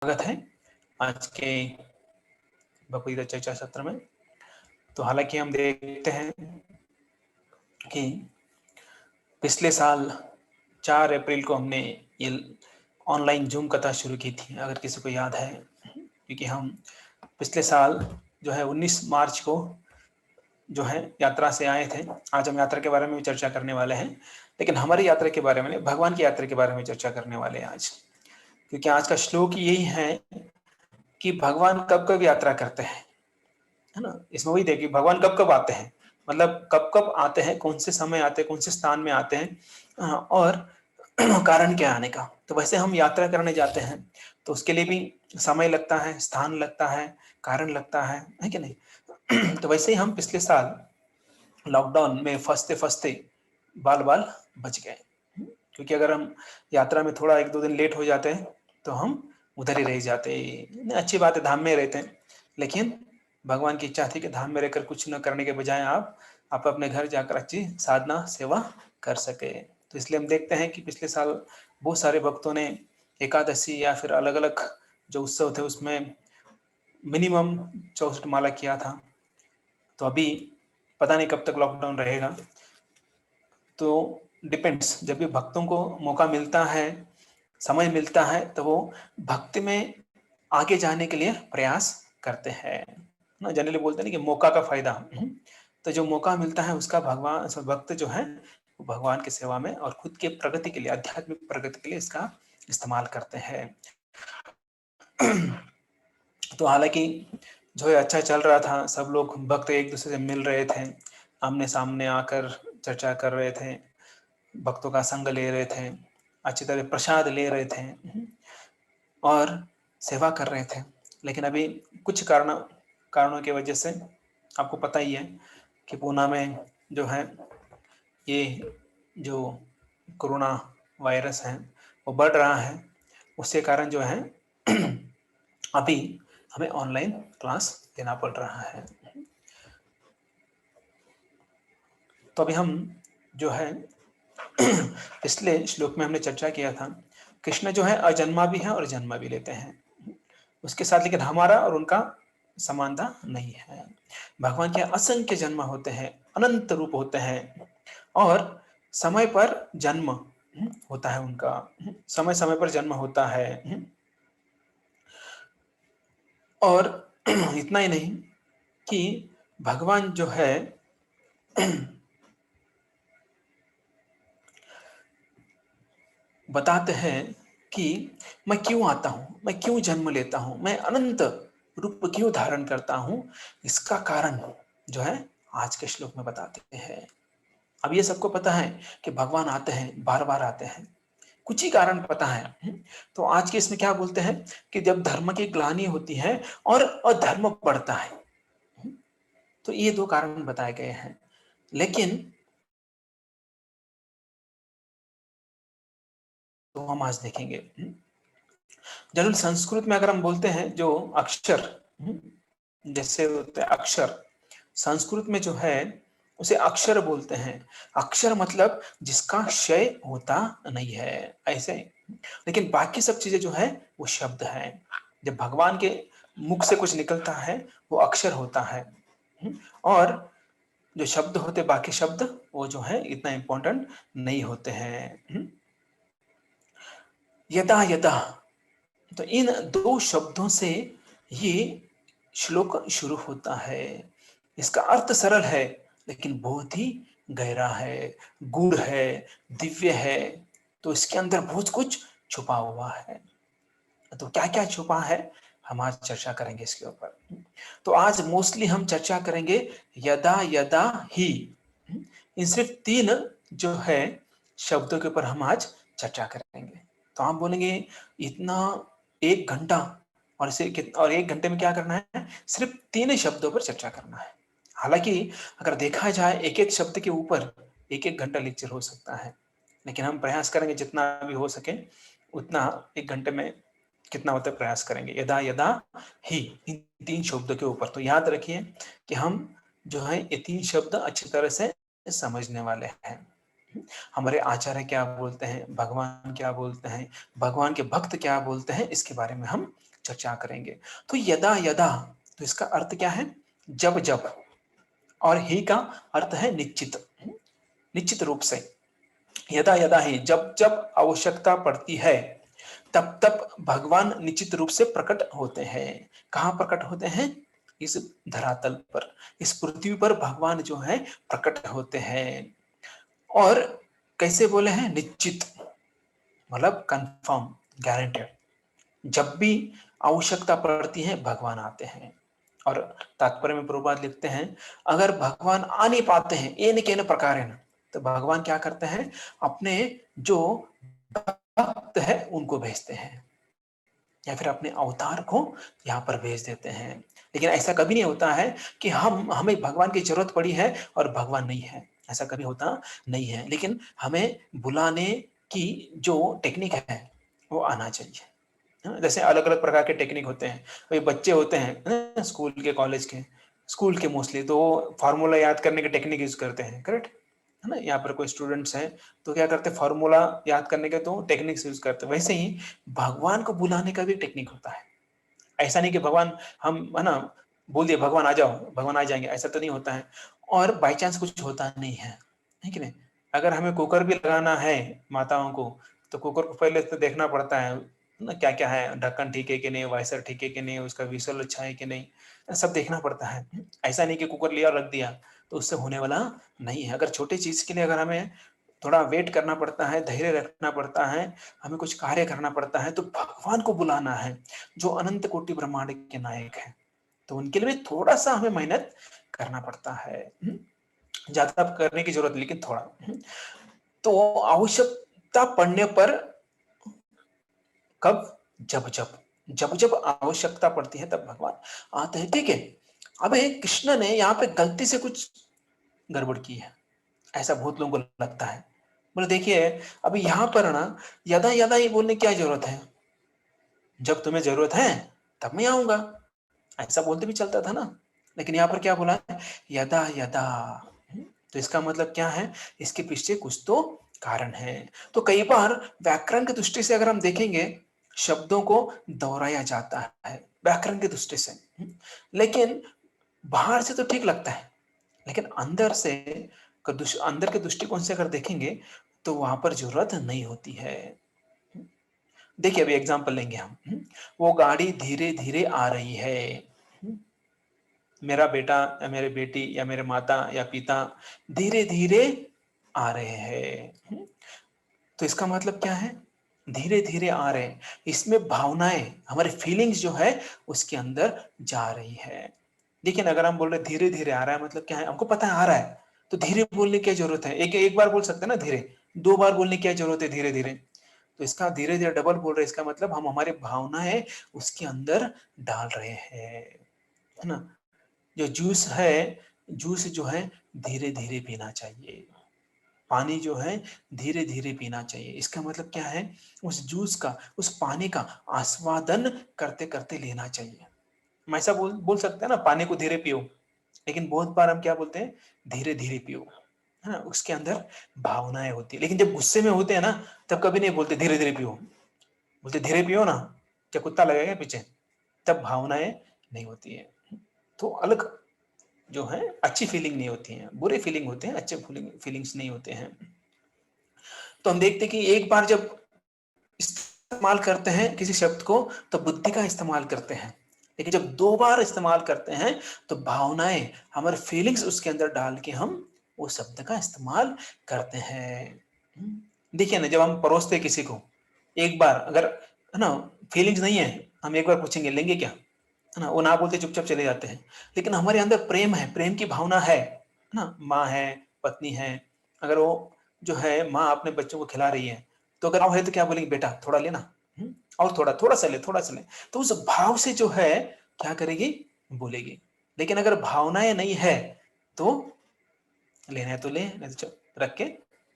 स्वागत है आज के भगवद गीता चर्चा सत्र में। तो हालांकि हम देखते हैं कि पिछले साल 4 अप्रैल को हमने ये ऑनलाइन जूम कथा शुरू की थी, अगर किसी को याद है, क्योंकि हम पिछले साल जो है 19 मार्च को जो है यात्रा से आए थे। आज हम यात्रा के बारे में भी चर्चा करने वाले हैं, लेकिन हमारी यात्रा के बारे में, भगवान की यात्रा के बारे में चर्चा करने वाले हैं आज, क्योंकि आज का श्लोक यही है कि भगवान कब कब यात्रा करते हैं, है ना। इसमें वही देखिए भगवान कब कब आते हैं, मतलब कब कब आते हैं, कौन से समय आते हैं, कौन से स्थान में आते हैं, और कारण क्या आने का। तो वैसे हम यात्रा करने जाते हैं तो उसके लिए भी समय लगता है, स्थान लगता है, कारण लगता है कि नहीं। तो वैसे ही हम पिछले साल लॉकडाउन में फंसते फंसते बाल बाल बच गए, क्योंकि अगर हम यात्रा में थोड़ा 1-2 दिन लेट हो जाते हैं तो हम उधर ही रह जाते। अच्छी बात है, धाम में रहते हैं, लेकिन भगवान की इच्छा थी कि धाम में रहकर कुछ न करने के बजाय आप अपने घर जाकर अच्छी साधना सेवा कर सके। तो इसलिए हम देखते हैं कि पिछले साल बहुत सारे भक्तों ने एकादशी या फिर अलग अलग जो उत्सव थे उसमें मिनिमम 64 माला किया था। तो अभी पता नहीं कब तक लॉकडाउन रहेगा, तो डिपेंड्स। जब भी भक्तों को मौका मिलता है, समय मिलता है, तो वो भक्ति में आगे जाने के लिए प्रयास करते हैं ना। जनरली बोलते हैं कि मौका का फायदा। तो जो मौका मिलता है उसका भगवान भक्त जो है वो भगवान की सेवा में और खुद के प्रगति के लिए, आध्यात्मिक प्रगति के लिए इसका इस्तेमाल करते हैं। तो हालांकि जो है अच्छा चल रहा था, सब लोग भक्त एक दूसरे से मिल रहे थे, आमने सामने आकर चर्चा कर रहे थे, भक्तों का संग ले रहे थे, अच्छी तरह प्रसाद ले रहे थे और सेवा कर रहे थे। लेकिन अभी कुछ कारणों की वजह से आपको पता ही है कि पूना में जो है ये जो कोरोना वायरस है वो बढ़ रहा है। उसके कारण जो है अभी हमें ऑनलाइन क्लास देना पड़ रहा है। तो अभी हम जो है पिछले श्लोक में हमने चर्चा किया था, कृष्ण जो है अजन्मा भी है और जन्मा भी लेते हैं उसके साथ, लेकिन हमारा और उनका समानता नहीं है। भगवान के असंख्य जन्म होते हैं, अनंत रूप होते हैं, और समय पर जन्म होता है उनका, समय समय पर जन्म होता है। और इतना ही नहीं कि भगवान जो है बताते हैं कि मैं क्यों आता हूं, मैं क्यों जन्म लेता हूं, मैं अनंत रूप क्यों धारण करता हूं। इसका कारण जो है आज के श्लोक में बताते हैं। अब ये सबको पता है कि भगवान आते हैं, बार बार आते हैं, कुछ ही कारण पता है। तो आज के इसमें क्या बोलते हैं कि जब धर्म की ग्लानि होती है और अधर्म बढ़ता है, तो ये 2 कारण बताए गए हैं। लेकिन तो हम आज देखेंगे। जनरल संस्कृत में अगर हम बोलते हैं जो अक्षर, जैसे होते हैं अक्षर, संस्कृत में जो है उसे अक्षर बोलते हैं। अक्षर मतलब जिसका क्षय होता नहीं है, ऐसे। लेकिन बाकी सब चीजें जो है वो शब्द है। जब भगवान के मुख से कुछ निकलता है वो अक्षर होता है, और जो शब्द होते बाकी शब्द वो जो है इतना इंपॉर्टेंट नहीं होते हैं। यदा यदा, तो इन 2 शब्दों से ये श्लोक शुरू होता है। इसका अर्थ सरल है लेकिन बहुत ही गहरा है, गूढ़ है, दिव्य है। तो इसके अंदर बहुत कुछ छुपा हुआ है। तो क्या क्या छुपा है हम आज चर्चा करेंगे इसके ऊपर। तो आज मोस्टली हम चर्चा करेंगे यदा यदा ही। इन सिर्फ 3 जो है शब्दों के ऊपर हम आज चर्चा करेंगे। तो आप बोलेंगे इतना 1 घंटा, और इसे और 1 घंटे में क्या करना है, सिर्फ 3 शब्दों पर चर्चा करना है। हालांकि अगर देखा जाए एक एक शब्द के ऊपर 1-1 घंटा लेक्चर हो सकता है, लेकिन हम प्रयास करेंगे जितना भी हो सके उतना 1 घंटे में कितना होता है प्रयास करेंगे। यदा यदा ही, इन 3 शब्दों के ऊपर। तो याद रखिए कि हम जो है ये 3 शब्द अच्छी तरह से समझने वाले हैं। हमारे आचार्य क्या बोलते हैं, भगवान क्या बोलते हैं, भगवान के भक्त क्या बोलते हैं, इसके बारे में हम चर्चा करेंगे। तो यदा यदा, तो इसका अर्थ क्या है? जब जब, और ही का अर्थ है निश्चित, निश्चित रूप से। यदा यदा ही, जब जब आवश्यकता पड़ती है, तब तब भगवान निश्चित रूप से प्रकट होते हैं। कहाँ प्रकट होते हैं? इस धरातल पर, इस पृथ्वी पर भगवान जो है प्रकट होते हैं। और कैसे बोले हैं? निश्चित, मतलब कंफर्म, गारंटेड। जब भी आवश्यकता पड़ती है भगवान आते हैं। और तात्पर्य में प्रभुपाद लिखते हैं, अगर भगवान आ नहीं पाते हैं एन केन प्रकार, तो भगवान क्या करते हैं? अपने जो भक्त है उनको भेजते हैं, या फिर अपने अवतार को यहाँ पर भेज देते हैं। लेकिन ऐसा कभी नहीं होता है कि हमें भगवान की जरूरत पड़ी है और भगवान नहीं है, ऐसा कभी होता नहीं है। लेकिन हमें बुलाने की जो टेक्निक है वो आना चाहिए। जैसे अलग अलग प्रकार के टेक्निक होते हैं। भाई बच्चे होते हैं स्कूल के, कॉलेज के, स्कूल के मोस्टली तो फार्मूला याद करने के टेक्निक यूज करते हैं, करेक्ट है ना। यहाँ पर कोई स्टूडेंट्स हैं तो क्या करते हैं? फार्मूला याद करने के तो टेक्निक्स यूज करते हैं। वैसे ही भगवान को बुलाने का भी टेक्निक होता है। ऐसा नहीं कि भगवान, हम है ना बोल दिए भगवान आ जाओ, भगवान आ जाएंगे, ऐसा तो नहीं होता है। और बाई चांस कुछ होता नहीं है कि नहीं? अगर हमें कुकर भी लगाना है माताओं को, तो कुकर को पहले तो देखना पड़ता है ना, क्या क्या है, ढक्कन ठीक है कि नहीं, वाइसर ठीक है कि नहीं, उसका विसल अच्छा है कि नहीं, सब देखना पड़ता है। ऐसा नहीं कि कुकर लिया और रख दिया, तो उससे होने वाला नहीं है। अगर छोटी चीज के लिए अगर हमें थोड़ा वेट करना पड़ता है, धैर्य रखना पड़ता है, हमें कुछ कार्य करना पड़ता है, तो भगवान को बुलाना है जो अनंत कोटि ब्रह्मांड के नायक है, तो उनके लिए भी थोड़ा सा हमें मेहनत करना पड़ता है। ज्यादा करने की जरूरत, लेकिन थोड़ा। तो आवश्यकता पड़ने पर, कब? जब जब, जब जब आवश्यकता पड़ती है तब भगवान आते हैं, ठीक है। अब कृष्ण ने यहाँ पे गलती से कुछ गड़बड़ की है, ऐसा बहुत लोगों को लगता है। बोले देखिए, अभी यहाँ पर ना यदा यदा ही बोलने की क्या जरूरत है? जब तुम्हें जरूरत है तब मैं आऊंगा, ऐसा बोलते भी चलता था ना। लेकिन यहाँ पर क्या बोला है? यदा यदा। तो इसका मतलब क्या है? इसके पीछे कुछ तो कारण है। तो कई बार व्याकरण की दृष्टि से अगर हम देखेंगे, शब्दों को दोहराया जाता है व्याकरण की दृष्टि से, लेकिन बाहर से तो ठीक लगता है, लेकिन अंदर से, अंदर के दृष्टिकोण से अगर देखेंगे तो वहां पर जरूरत नहीं होती है। देखिए अभी एग्जांपल लेंगे हम। वो गाड़ी धीरे धीरे आ रही है, मेरा बेटा या मेरी बेटी या मेरे माता या पिता धीरे धीरे आ रहे हैं। तो इसका मतलब क्या है? धीरे धीरे आ रहे हैं, इसमें भावनाएं, हमारी फीलिंग्स जो है उसके अंदर जा रही है। लेकिन अगर हम बोल रहे धीरे धीरे आ रहा है, मतलब क्या है? हमको पता है आ रहा है, तो धीरे बोलने की जरूरत है? एक बार बोल सकते हैं ना धीरे, दो बार बोलने की जरूरत है धीरे धीरे? तो इसका धीरे धीरे डबल बोल रहे हैं, इसका मतलब हम हमारी भावनाएं उसके अंदर डाल रहे हैं, है ना। जो जूस है, जूस जो है धीरे धीरे पीना चाहिए, पानी जो है धीरे धीरे पीना चाहिए। इसका मतलब क्या है? उस जूस का, उस पानी का आस्वादन करते करते लेना चाहिए। हम ऐसा बोल सकते हैं ना, पानी को धीरे पियो, लेकिन बहुत बार हम क्या बोलते हैं? धीरे धीरे पियो, है ना। उसके अंदर भावनाएं होती है। लेकिन जब गुस्से में होते हैं ना, तब कभी नहीं बोलते धीरे धीरे पियो, बोलते धीरे पियो ना, क्या कुत्ता लगेगा पीछे? तब भावनाएं नहीं होती है। तो अलग जो है अच्छी फीलिंग नहीं होती है, बुरे फीलिंग होते हैं, अच्छे फीलिंग्स नहीं होते हैं। तो हम देखते हैं कि एक बार जब इस्तेमाल करते हैं किसी शब्द को, तो बुद्धि का इस्तेमाल करते हैं। लेकिन जब दो बार इस्तेमाल करते हैं, तो भावनाएं, हमारे फीलिंग्स उसके अंदर डाल के हम वो शब्द का इस्तेमाल करते हैं। देखिए ना, जब हम परोसते हैं किसी को, एक बार अगर, है ना, फीलिंग्स नहीं है, हम एक बार पूछेंगे लेंगे क्या, है ना, वो ना बोलते चुपचाप चले जाते हैं। लेकिन हमारे अंदर प्रेम है, प्रेम की भावना है ना, माँ है, पत्नी है, अगर वो जो है माँ अपने बच्चों को खिला रही है, तो अगर है तो क्या बोलेंगे? बेटा थोड़ा लेना, और थोड़ा, थोड़ा सा ले, थोड़ा सा ले। तो उस भाव से जो है क्या करेगी? बोलेगी। लेकिन अगर भावनाएं नहीं है, तो लेना है तो ले, नहीं तो चुप रख के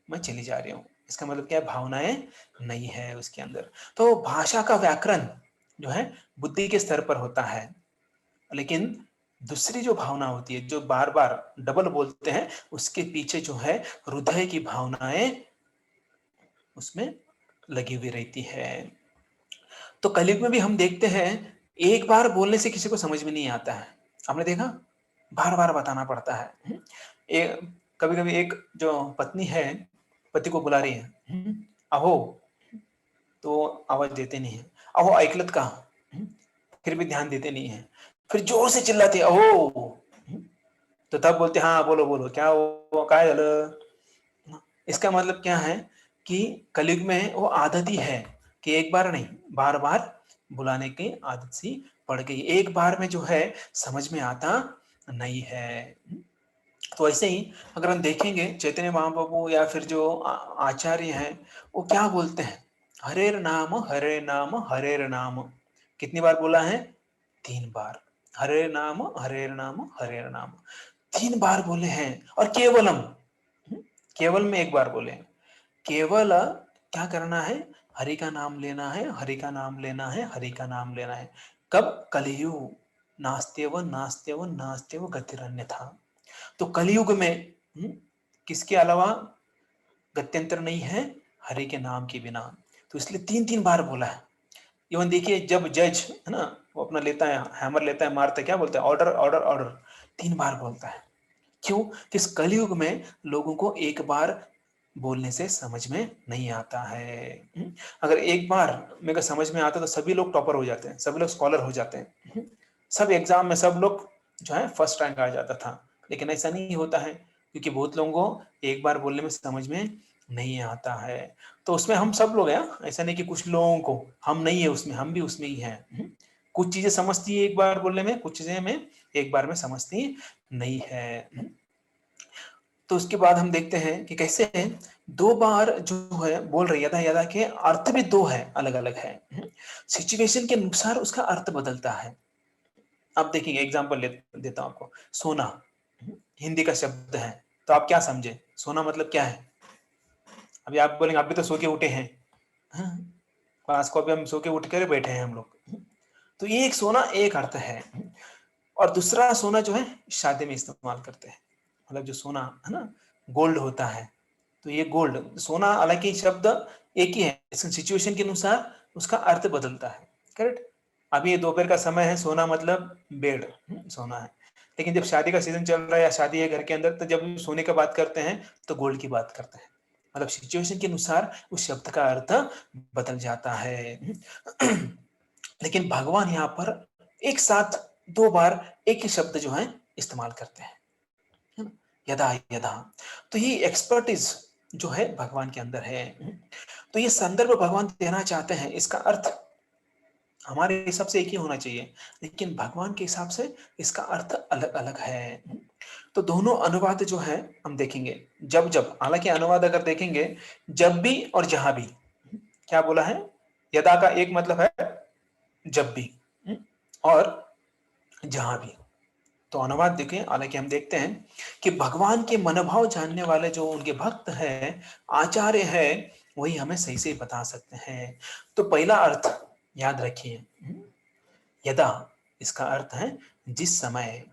मैं चली जा रही हूँ। इसका मतलब क्या है? भावनाएं नहीं है उसके अंदर। तो भाषा का व्याकरण जो है बुद्धि के स्तर पर होता है, लेकिन दूसरी जो भावना होती है, जो बार बार डबल बोलते हैं, उसके पीछे जो है हृदय की भावनाएं उसमें लगी हुई रहती है। तो कलयुग में भी हम देखते हैं एक बार बोलने से किसी को समझ में नहीं आता है, आपने देखा? बार-बार बताना पड़ता है। ए कभी-कभी एक जो पत्नी है, पति को बुला रही है, "अहो!" तो आवाज़ देते नहीं हैं। "अहो ऐकलत का?" फिर भी ध्यान देते नहीं हैं। फिर ज़ोर से चिल्लाते हैं, "अहो!" तो तब बोलते हैं, "हाँ, बोलो, बोलो, क्या हुआ? काय झालं?" इसका मतलब क्या है कि कलयुग में वो आदत ही है कि एक बार नहीं, बार-बार बुलाने की आदत सी पड़ गई। एक बार में जो है समझ में आता नहीं है। तो ऐसे ही अगर हम देखेंगे चैतन्य महाप्रभु या फिर जो आचार्य हैं, वो क्या बोलते हैं? हरेर नाम, हरे नाम, हरेर नाम। कितनी बार बोला है? 3 बार। हरे नाम, हरेर नाम, हरेर नाम। 3 बार बोले हैं और केवलम, केवल में 1 बार बोले हैं। केवल क्या करना है? हरि का नाम लेना है, हरि का नाम लेना है, हरि का नाम लेना है। कब? कलियुग। नास्त्यव नास्त्यव नास्त्यव गतिरन्यथा। तो कलयुग में किसके अलावा गत्यंतर नहीं है? हरि के नाम के बिना। तो इसलिए 3-3 बार बोला है। इवन देखिए जब जज है ना, वो अपना लेता है, हैमर लेता है, मारता है, क्या बोलता है? Order, order, order. 3 बार बोलता है। क्यों? कि इस कलयुग में लोगों को एक बार बोलने से समझ में नहीं आता है। अगर एक बार मेरे को समझ में आता तो सभी लोग टॉपर हो जाते हैं, सभी लोग स्कॉलर हो जाते हैं। सब एग्जाम में सब लोग जो है फर्स्ट रैंक आ जाता था। लेकिन ऐसा नहीं होता है क्योंकि बहुत लोगों को एक बार बोलने में समझ में नहीं आता है। तो उसमें हम सब लोग हैं, ऐसा नहीं कि कुछ लोगों को हम नहीं है उसमें, हम भी उसमें ही हैं। कुछ चीजें समझती है एक बार बोलने में, कुछ चीजें में एक बार में समझती नहीं है। तो उसके बाद हम देखते हैं कि कैसे 2 बार जो है बोल रही है, यदा यदा के अर्थ भी 2 है, अलग-अलग है। सिचुएशन के अनुसार उसका अर्थ बदलता है। अब देखिए एग्जांपल देता हूँ आपको। सोना हिंदी का शब्द है, तो आप क्या समझे? सोना मतलब क्या है? अभी आप बोलेंगे अभी तो सो के उठे हैं। हाँ, क्लास को अभी हम सो के उठ कर बैठे हैं हम लोग। तो ये एक सोना एक अर्थ है और दूसरा सोना जो है शादी में इस्तेमाल करते हैं। मतलब जो सोना है ना, गोल्ड होता है। तो ये गोल्ड सोना, हालांकि शब्द एक ही है, सिचुएशन के अनुसार उसका अर्थ बदलता है। करेक्ट? अभी ये दोपहर का समय है, सोना मतलब बेड, सोना है। लेकिन जब शादी का सीजन चल रहा है या शादी है घर के अंदर, तो जब सोने की बात करते हैं तो गोल्ड की बात करते हैं। मतलब सिचुएशन के अनुसार उस शब्द का अर्थ बदल जाता है। लेकिन भगवान यहाँ पर एक साथ 2 बार एक ही शब्द जो है इस्तेमाल करते हैं, है ना? यदा यदा। तो ये एक्सपर्टीज जो है भगवान के अंदर है। तो ये संदर्भ भगवान देना चाहते हैं, इसका अर्थ हमारे हिसाब से एक ही होना चाहिए, लेकिन भगवान के हिसाब से इसका अर्थ अलग-अलग है। तो दोनों अनुवाद जो है हम देखेंगे, जब-जब, हालांकि अनुवाद अगर देखेंगे जब भी और जहां भी, क्या बोला है? यदा का एक मतलब है जब भी और जहां भी। तो अनुवाद देखें, हालांकि हम देखते हैं कि भगवान के मनोभाव जानने वाले जो उनके भक्त हैं, आचार्य हैं, वही हमें सही से बता सकते हैं। तो पहला अर्थ याद रखिए, यदा, इसका अर्थ है जिस समय।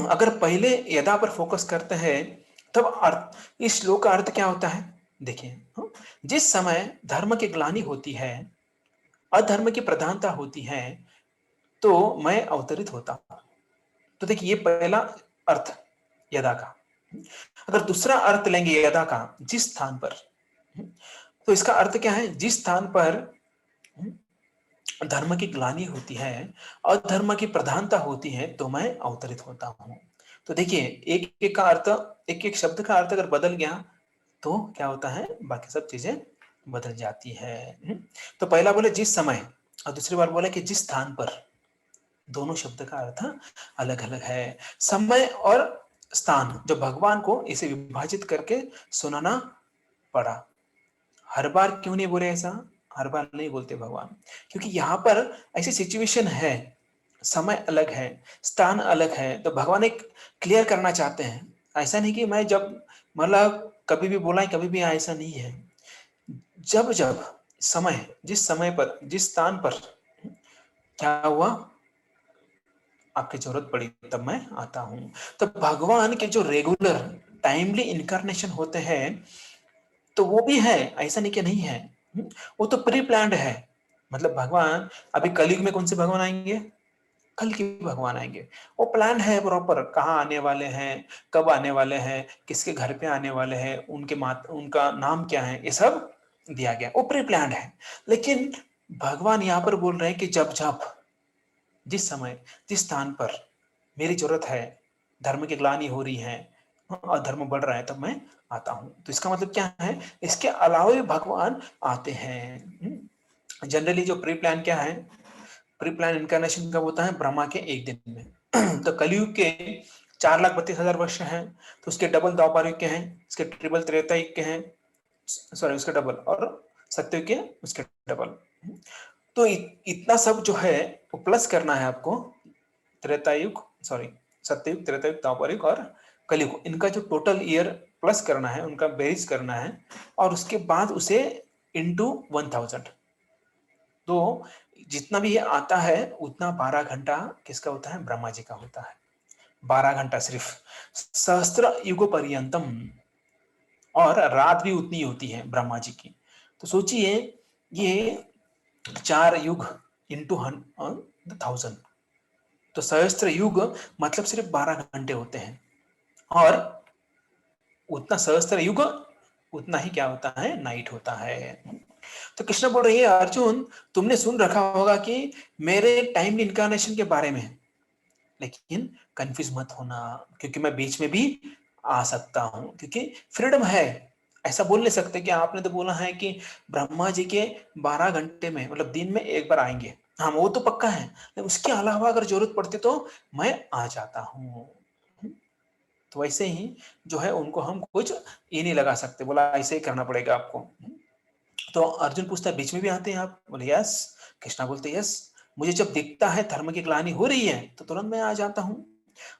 अगर पहले यदा पर फोकस करते हैं तब अर्थ, इस श्लोक का अर्थ क्या होता है? देखिए, जिस समय धर्म की ग्लानि होती है, अधर्म की प्रधानता होती है, तो मैं अवतरित होता हूं। तो देखिए ये पहला अर्थ यदा का। अगर दूसरा अर्थ लेंगे यदा का जिस स्थान पर, तो इसका अर्थ क्या है? जिस स्थान पर धर्म की ग्लानि होती है, अधर्म की प्रधानता होती है, तो मैं अवतरित होता हूं। तो देखिए एक एक का अर्थ, एक एक शब्द का अर्थ अगर बदल गया तो क्या होता है? बाकी सब चीजें बदल जाती है। तो पहला बोले जिस समय और दूसरी बार बोले कि जिस स्थान पर। दोनों शब्द का अर्थ अलग अलग है। समय और स्थान जो भगवान को इसे विभाजित करके सुनाना पड़ा। हर बार क्यों नहीं बोले ऐसा? हर बार नहीं बोलते भगवान, क्योंकि यहाँ पर ऐसी सिचुएशन है, समय अलग है, स्थान अलग है, तो भगवान एक क्लियर करना चाहते हैं। ऐसा नहीं कि मैं जब मतलब कभी भी बोला है कभी भी, ऐसा नहीं है। जब जब समय, जिस समय पर जिस स्थान पर क्या हुआ, आपकी जरूरत पड़ी तब मैं आता हूं। तो भगवान के जो रेगुलर टाइमली इनकारनेशन होते हैं, तो वो भी है, ऐसा नहीं कि नहीं है। वो तो प्री प्लान्ड है। मतलब भगवान अभी कलयुग में कौन से भगवान आएंगे? कल के भगवान आएंगे। वो प्लान है प्रॉपर, कहाँ आने वाले हैं, कब आने वाले हैं, किसके घर पे आने वाले हैं, उनका नाम क्या है, ये सब दिया गया, वो प्री प्लान है। लेकिन भगवान यहाँ पर बोल रहे हैं कि जब जब जिस समय जिस स्थान पर मेरी जरूरत है, धर्म की ग्लानि हो रही है, अधर्म बढ़ रहा है, तब मैं आता हूं। तो इसका मतलब क्या है? इसके अलावा भी भगवान आते हैं। जनरली जो प्री प्लान क्या है? प्री प्लान इनकारनेशन कब होता है? ब्रह्मा के एक दिन में। तो कलयुग के 4,32,000 वर्ष हैं, तो उसके डबल द्वापर युग के हैं, उसके ट्रिपल त्रेता युग के हैं, सॉरी उसके डबल, और सत्ययुग के उसके डबल। तो इतना सब जो है वो प्लस करना है आपको। त्रेता युग, सॉरी सत्ययुग, त्रेता युग, द्वापर युग और कलयुग, इनका जो टोटल ईयर प्लस करना है, उनका बेरीज करना है, और उसके बाद उसे इंटू 1000। तो जितना भी ये आता है उतना 12 घंटा किसका होता है? ब्रह्मा जी का होता है। 12 घंटा सिर्फ, सहस्त्र युग पर्यंतम, और रात भी उतनी होती है ब्रह्मा जी की। तो सोचिए, ये 4 युग इंटू 1000, तो सहस्त्र युग मतलब सिर्फ 12 घंटे होते हैं, और उतना सहस्त्र युग उतना ही क्या होता है? नाइट होता है। तो कृष्ण बोल रही है, अर्जुन तुमने सुन रखा होगा कि मेरे टाइम इनकारनेशन के बारे में, लेकिन कंफ्यूज मत होना, क्योंकि मैं बीच में भी आ सकता हूं, क्योंकि फ्रीडम है। ऐसा बोल नहीं सकते कि आपने तो बोला है कि ब्रह्मा जी के 12 घंटे में, मतलब दिन में एक बार आएंगे, हाँ वो तो पक्का है, लेकिन उसके अलावा अगर जरूरत पड़ती तो मैं आ जाता हूँ। तो वैसे ही जो है उनको हम कुछ ये नहीं लगा सकते, बोला ऐसे ही करना पड़ेगा आपको। तो अर्जुन पूछता है, बीच में भी आते हैं आप? बोले यस। कृष्णा बोलते यस, मुझे जब दिखता है धर्म की ग्लानि हो रही है तो तुरंत मैं आ जाता हूँ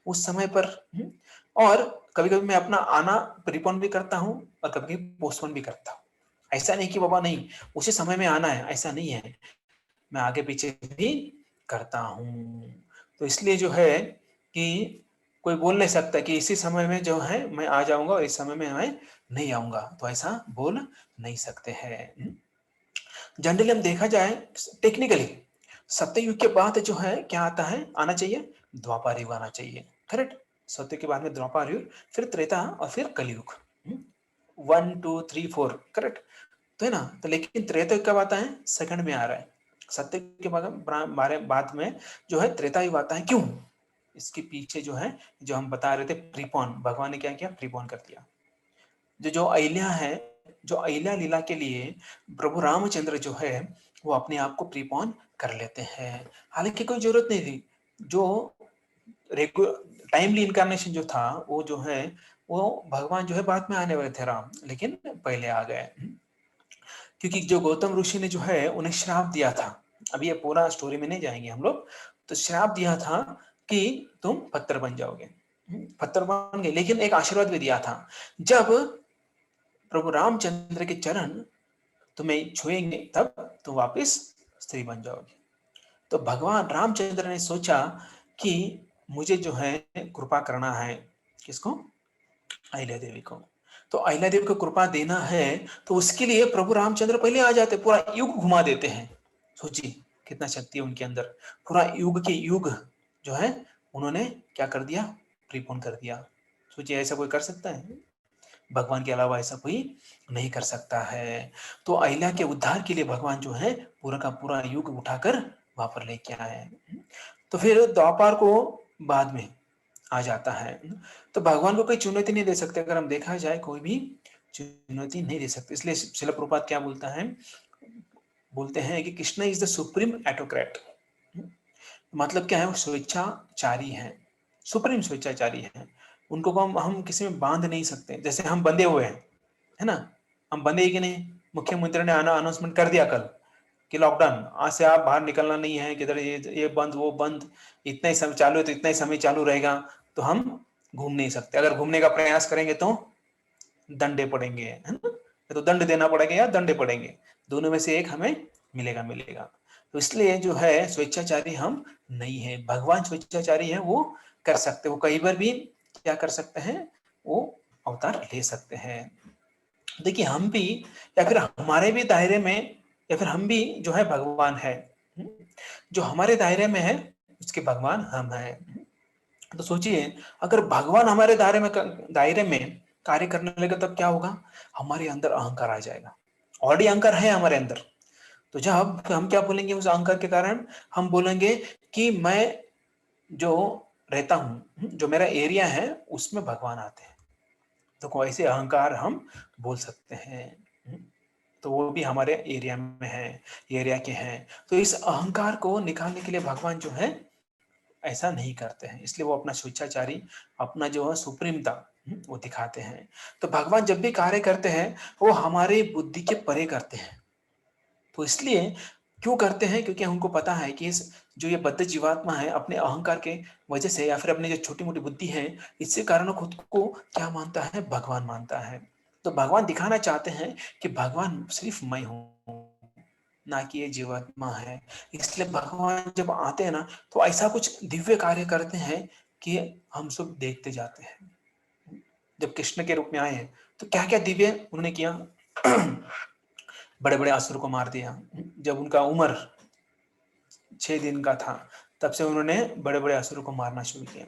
उस समय पर। और कभी कभी मैं अपना आना प्रीपोन भी करता हूँ, और कभी कभी पोस्टपोन भी करता हूँ। ऐसा नहीं कि बाबा नहीं उसी समय में आना है, ऐसा नहीं है, मैं आगे पीछे भी करता हूँ। तो इसलिए जो है कि कोई बोल नहीं सकता कि इसी समय में जो है मैं आ जाऊंगा और इस समय में मैं नहीं आऊंगा, तो ऐसा बोल नहीं सकते हैं। जनरली हम देखा जाए टेक्निकली, सत्ययुग के बाद जो है क्या आता है? आना चाहिए द्वापर युग आना चाहिए, करेक्ट। सत्य के बाद में द्वापर युग, फिर त्रेता, और फिर कलयुग। 1 2 3 4, करेक्ट। तो है ना, तो लेकिन त्रेता युग कब आता है? सेकंड में आ रहा है। सत्य के बाद में जो है त्रेता युग आता है। क्यों? इसके पीछे जो है, जो हम बता रहे थे, प्रीपोन, भगवान ने क्या किया? प्रीपोन कर दिया। जो अहिल्या है, जो अहिल्या लीला के लिए प्रभु रामचंद्र जो है वो अपने आप को प्रीपोन कर लेते हैं, हालांकि कोई जरूरत नहीं थी। जो टाइमली इनकारनेशन जो था, वो जो है वो भगवान जो है बाद में आने वाले थे राम, लेकिन पहले आ गए। क्योंकि जो गौतम ऋषि ने जो है उन्हें श्राप दिया था, अभी ये पूरा स्टोरी में नहीं जाएंगे हम लोग, तो श्राप दिया था कि तुम पत्थर बन जाओगे। पत्थर बन गए, लेकिन एक आशीर्वाद भी दिया था, जब प्रभु रामचंद्र के चरण तुम्हें छुएंगे तब तुम वापस स्त्री बन जाओगे। तो भगवान रामचंद्र ने सोचा कि मुझे जो है कृपा करना है, किसको? अहिल्या देवी को। तो अहिल्या देवी को कृपा देना है, तो उसके लिए प्रभु रामचंद्र पहले आ जाते, पूरा युग घुमा देते हैं। सोचिए कितना शक्ति है उनके अंदर, पूरा युग के युग जो है उन्होंने क्या कर दिया? प्रीपोन कर दिया। सोचिए ऐसा कोई कर सकता है? भगवान के अलावा ऐसा कोई नहीं कर सकता है। तो अहिल्या के उद्धार के लिए भगवान जो है पूरा का पूरा युग उठाकर वहां पर लेके आए। तो फिर द्वापर को बाद में आ जाता है। तो भगवान को कोई चुनौती नहीं दे सकते, अगर हम देखा जाए कोई भी चुनौती नहीं दे सकते। इसलिए शिल प्रभुपाद क्या बोलता है? बोलते हैं कि कृष्ण इज द सुप्रीम एटोक्रेट। मतलब क्या है? वो स्वेच्छाचारी है, सुप्रीम स्वेच्छाचारी है। उनको हम किसी में बांध नहीं सकते, जैसे हम बंधे हुए हैं, है ना? हम बंधे ही कि नहीं? मुख्यमंत्री ने आना अनाउंसमेंट कर दिया कल कि लॉकडाउन, आज से आप बाहर निकलना नहीं है, किधर ये बंद वो बंद, इतना ही समय चालू है तो इतना ही समय चालू रहेगा, तो हम घूम नहीं सकते। अगर घूमने का प्रयास करेंगे तो दंडे पड़ेंगे, है ना? तो दंड देना पड़ेगा या दंडे पड़ेंगे, दोनों में से एक हमें मिलेगा मिलेगा। तो इसलिए जो है स्वेच्छाचारी हम नहीं है, भगवान स्वेच्छाचारी है, वो कर सकते, वो कई बार भी क्या कर सकते हैं? वो अवतार ले सकते हैं। देखिए हम भी, या फिर हमारे भी दायरे में या फिर हम भी जो है भगवान है, जो हमारे दायरे में है उसके भगवान हम हैं। तो सोचिए, अगर भगवान हमारे दायरे में कार्य करने लगे तब क्या होगा? हमारे अंदर अहंकार आ जाएगा। ऑलरेडी अहंकार है हमारे अंदर, तो जब हम क्या बोलेंगे उस अहंकार के कारण? हम बोलेंगे कि मैं जो रहता हूँ, जो मेरा एरिया है उसमें भगवान आते हैं। तो ऐसे अहंकार हम बोल सकते हैं। तो वो भी हमारे एरिया में है, एरिया के हैं। तो इस अहंकार को निकालने के लिए भगवान जो है ऐसा नहीं करते हैं, इसलिए वो अपना स्वेच्छाचारी, अपना जो है सुप्रीमता वो दिखाते हैं। तो भगवान जब भी कार्य करते हैं वो हमारे बुद्धि के परे करते हैं। तो इसलिए क्यों करते हैं? क्योंकि उनको पता है कि इस जो ये बद्ध जीवात्मा है अपने अहंकार के वजह से या फिर अपनी जो छोटी मोटी बुद्धि है इससे कारण खुद को क्या मानता है? भगवान मानता है। तो भगवान दिखाना चाहते हैं कि भगवान सिर्फ मैं हूँ, ना कि ये जीवात्मा है। इसलिए भगवान जब आते हैं ना तो ऐसा कुछ दिव्य कार्य करते हैं कि हम सब देखते जाते हैं। जब कृष्ण के रूप में आए हैं तो क्या क्या दिव्य उन्होंने किया। बड़े बड़े असुर को मार दिया। जब उनका उम्र 6 दिन का था तब से उन्होंने बड़े बड़े असुरों को मारना शुरू किया,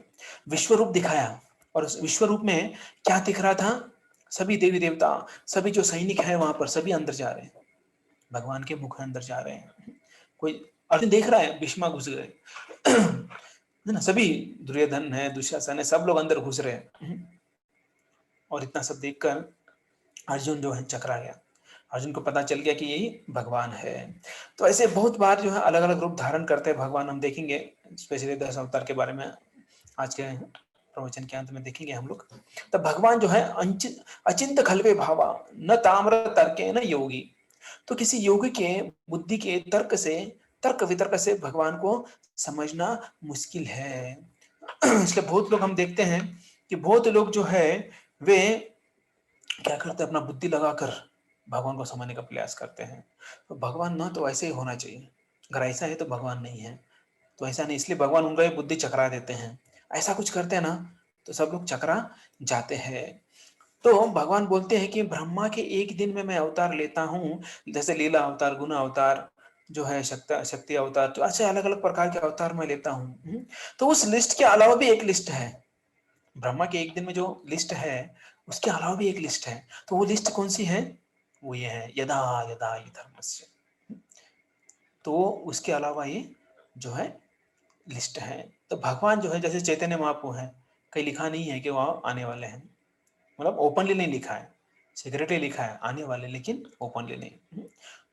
विश्व रूप दिखाया। और उस विश्व रूप में क्या दिख रहा था? सभी देवी देवता, सभी जो सैनिक है वहां पर सभी अंदर जा रहे हैं, भगवान के मुख अंदर जा रहे हैं। कोई अर्जुन देख रहा है, भीष्मा घुस गए है ना, सभी दुर्योधन है, दुशासन है, सब लोग अंदर घुस रहे हैं। और इतना सब देखकर अर्जुन जो है चकरा गया। अर्जुन को पता चल गया कि यही भगवान है। तो ऐसे बहुत बार जो है अलग अलग रूप धारण करते हैं भगवान। हम देखेंगे स्पेशली 10 अवतार के बारे में आज के प्रवचन के अंत में देखेंगे हम लोग। तो भगवान जो है अचिंत खलवे भावा न ताम्र तर्के न योगी। तो किसी योगी के बुद्धि के तर्क वितर्क से भगवान को समझना मुश्किल है। इसलिए बहुत लोग हम देखते हैं कि बहुत लोग जो है वे क्या करते हैं? अपना बुद्धि लगाकर भगवान को समझने का प्रयास करते हैं। तो भगवान ना तो ऐसे ही होना चाहिए। अगर ऐसा है तो भगवान नहीं है। तो ऐसा नहीं, इसलिए भगवान उनका बुद्धि चकरा देते हैं। ऐसा कुछ करते हैं ना तो सब लोग चकरा जाते हैं। तो भगवान बोलते हैं कि ब्रह्मा के एक दिन में मैं अवतार लेता हूँ, जैसे लीला अवतार, गुण अवतार, जो है शक्ति अवतार, तो ऐसे अलग अलग प्रकार के अवतार मैं लेता हूँ। तो उस लिस्ट के अलावा भी एक लिस्ट है। ब्रह्मा के एक दिन में जो लिस्ट है उसके अलावा भी एक लिस्ट है। तो वो लिस्ट कौन सी है? वो ये है, यदा यदा हि धर्मस्य। तो उसके अलावा ये जो है लिस्ट है। तो भगवान जो है जैसे चैतन्य महाप्रभु है, कहीं लिखा नहीं है कि वह आने वाले हैं, मतलब ओपनली नहीं लिखा है, सीक्रेटली लिखा है आने वाले, लेकिन ओपनली नहीं।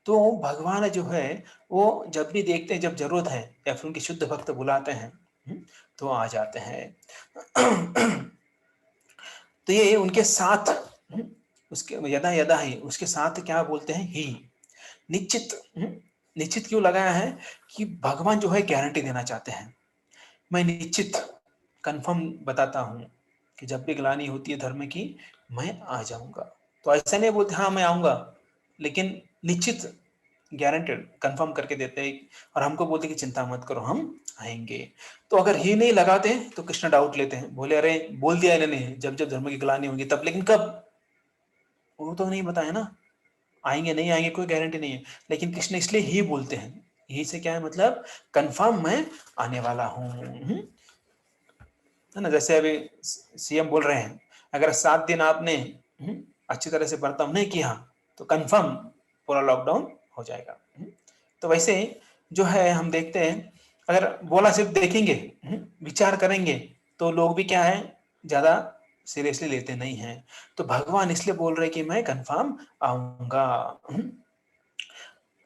तो भगवान जो है वो जब भी देखते हैं, जब जरूरत है या फिर उनके शुद्ध भक्त बुलाते हैं तो आ जाते हैं। तो ये उनके साथ उसके यदा यदा ही उसके साथ क्या बोलते हैं? ही निश्चित। निश्चित क्यों लगाया है? कि भगवान जो है गारंटी देना चाहते हैं, मैं निश्चित कंफर्म बताता हूं कि जब भी ग्लानि होती है धर्म की मैं आ जाऊंगा। तो ऐसा नहीं बोलते हाँ मैं आऊंगा, लेकिन निश्चित गारंटेड कंफर्म करके देते हैं। और हमको बोलते कि चिंता मत करो हम आएंगे। तो अगर ही नहीं लगाते तो कृष्ण डाउट लेते हैं, बोले अरे बोल दिया इन्होंने जब जब धर्म की ग्लानि होगी तब, लेकिन कब वो तो नहीं बताया ना, आएंगे नहीं आएंगे कोई गारंटी नहीं है। लेकिन कृष्ण इसलिए ही बोलते हैं, यही से क्या है मतलब कंफर्म मैं आने वाला हूँ, है ना। जैसे अभी सीएम बोल रहे हैं अगर 7 दिन आपने अच्छी तरह से बर्ताव नहीं किया तो कंफर्म पूरा लॉकडाउन हो जाएगा। तो वैसे जो है हम देखते हैं अगर बोला सिर्फ देखेंगे, विचार करेंगे तो लोग भी क्या है ज्यादा सीरियसली लेते नहीं हैं। तो भगवान इसलिए बोल रहे कि मैं कंफर्म आऊंगा।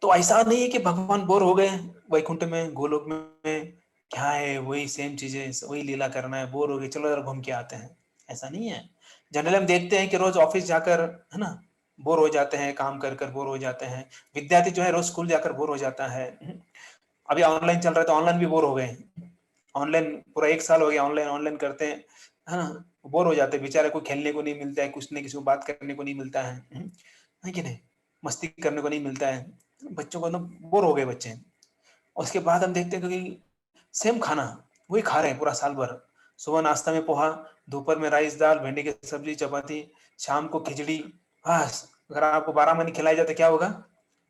तो ऐसा नहीं है कि भगवान बोर हो गए वैकुंठ में, गोलोक में, क्या है वही सेम चीजें, वही लीला करना है, बोर हो गए चलो जरा घूम के आते हैं, ऐसा नहीं है। जनरली हम देखते हैं कि रोज ऑफिस जाकर, है ना, बोर हो जाते हैं, काम कर कर बोर हो जाते हैं। विद्यार्थी जो है रोज स्कूल जाकर बोर हो जाता है। अभी ऑनलाइन चल रहा है तो ऑनलाइन भी बोर हो गए। ऑनलाइन पूरा 1 साल हो गया ऑनलाइन ऑनलाइन करते हैं, है ना, बोर हो जाते हैं बेचारे, को खेलने को नहीं मिलता है, कुछ नहीं किसी को बात करने को नहीं मिलता है कि नहीं, मस्ती करने को नहीं मिलता है। बच्चों को ना बोर हो गए बच्चे। उसके बाद हम देखते हैं कि सेम खाना वही खा रहे हैं पूरा साल भर। सुबह नाश्ता में पोहा, दोपहर में राइस दाल भिंडी की सब्जी चपाती, शाम को खिचड़ी। बस अगर आपको 12 महीने खिलाया जाए तो क्या होगा?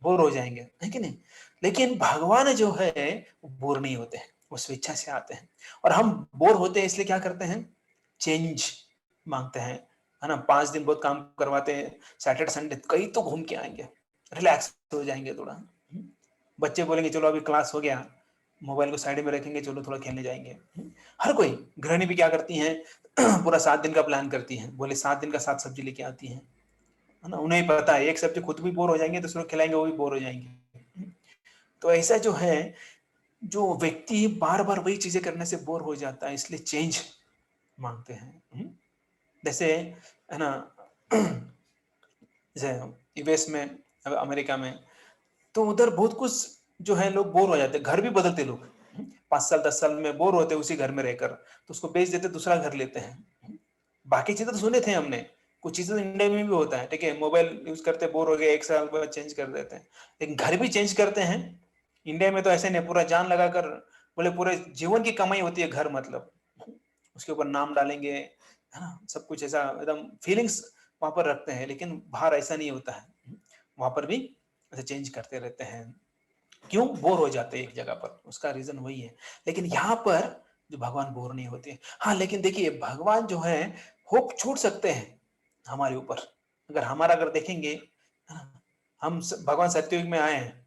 बोर हो जाएंगे, है कि नहीं? लेकिन भगवान जो है वो बोर नहीं होते हैं, वो स्वेच्छा से आते हैं। और हम बोर होते हैं इसलिए क्या करते हैं, चेंज मांगते हैं, है ना? 5 दिन बहुत काम करवाते हैं, सैटरडे संडे कहीं तो घूम के आएंगे, रिलैक्स हो जाएंगे थोड़ा। बच्चे बोलेंगे चलो अभी क्लास हो गया, मोबाइल को साइड में रखेंगे, चलो थोड़ा खेलने जाएंगे। हर कोई गृहिणी भी क्या करती हैं, पूरा 7 दिन का प्लान करती हैं, बोले 7 दिन का 7 सब्जी लेके आती हैं, है ना? उन्हें पता है एक सब्जी खुद भी बोर हो जाएंगे, दूसरों को खिलाएंगे वो भी बोर हो जाएंगे। तो ऐसा जो है, जो व्यक्ति बार बार वही चीजें करने से बोर हो जाता है, इसलिए चेंज मांगते हैं। जैसे, है ना, जैसे यूएस में, अमेरिका में, तो उधर बहुत कुछ जो है लोग बोर हो जाते हैं, घर भी बदलते लोग। 5 साल 10 साल में बोर होते हैं उसी घर में रहकर, तो उसको बेच देते, दूसरा घर लेते हैं। बाकी चीजें तो सुने थे हमने, कुछ चीजें तो इंडिया में भी होता है, ठीक है, मोबाइल यूज करते बोर हो गए, 1 साल बाद चेंज कर देते हैं, लेकिन घर भी चेंज करते हैं। इंडिया में तो ऐसे नहीं, पूरा जान लगाकर, बोले पूरे जीवन की कमाई होती है घर, मतलब उसके ऊपर नाम डालेंगे, है ना, सब कुछ ऐसा एकदम फीलिंग्स वहां पर रखते हैं। लेकिन बाहर ऐसा नहीं होता है, वहां पर भी ऐसे चेंज करते रहते हैं। क्यों बोर हो जाते हैं एक जगह पर, उसका रीजन वही है। लेकिन यहाँ पर जो भगवान बोर नहीं होते। हाँ, लेकिन देखिए भगवान जो है होप छूट सकते हैं हमारे ऊपर। अगर देखेंगे, है ना, भगवान सत्ययुग में आए हैं,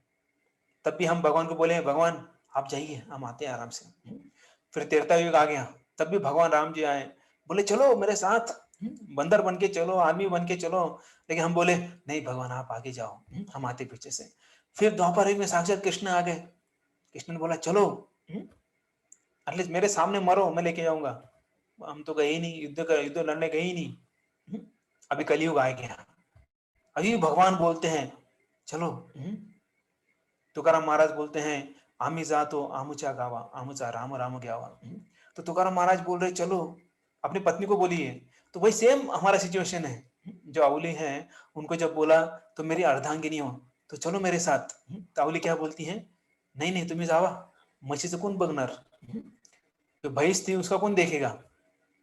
तब भी हम भगवान को बोले भगवान आप जाइए, हम आते हैं आराम से। फिर त्रेता युग आ गया, तब भी भगवान राम जी आए, बोले चलो मेरे साथ, बंदर बन के चलो, आदमी बन के चलो। लेकिन हम बोले नहीं भगवान आप आगे जाओ, हम आते पीछे से। फिर द्वापर युग में साक्षात कृष्ण आ गए, कृष्ण ने बोला चलो, एटलीस्ट मेरे सामने मरो, मैं लेके जाऊंगा। हम तो गए ही नहीं, युद्ध लड़ने गए ही नहीं। अभी कलयुग आ गया, अभी भगवान बोलते हैं चलो। तुकाराम महाराज बोलते हैं आम्ही जातो आमुचा गावा, आमुचा राम राम ग्यावा। तो तुकाराम महाराज बोल रहे चलो, अपनी पत्नी को बोलिए। तो वही सेम हमारा सिचुएशन है। जो अवली है, उनको जब बोला तो मेरी अर्धांगिनी हो, तो चलो मेरे साथ। तो अवली क्या बोलती है, नहीं नहीं तुम्ही जावा, म्हशीचं कोण बघणार, जो भैंस थी उसका कौन देखेगा।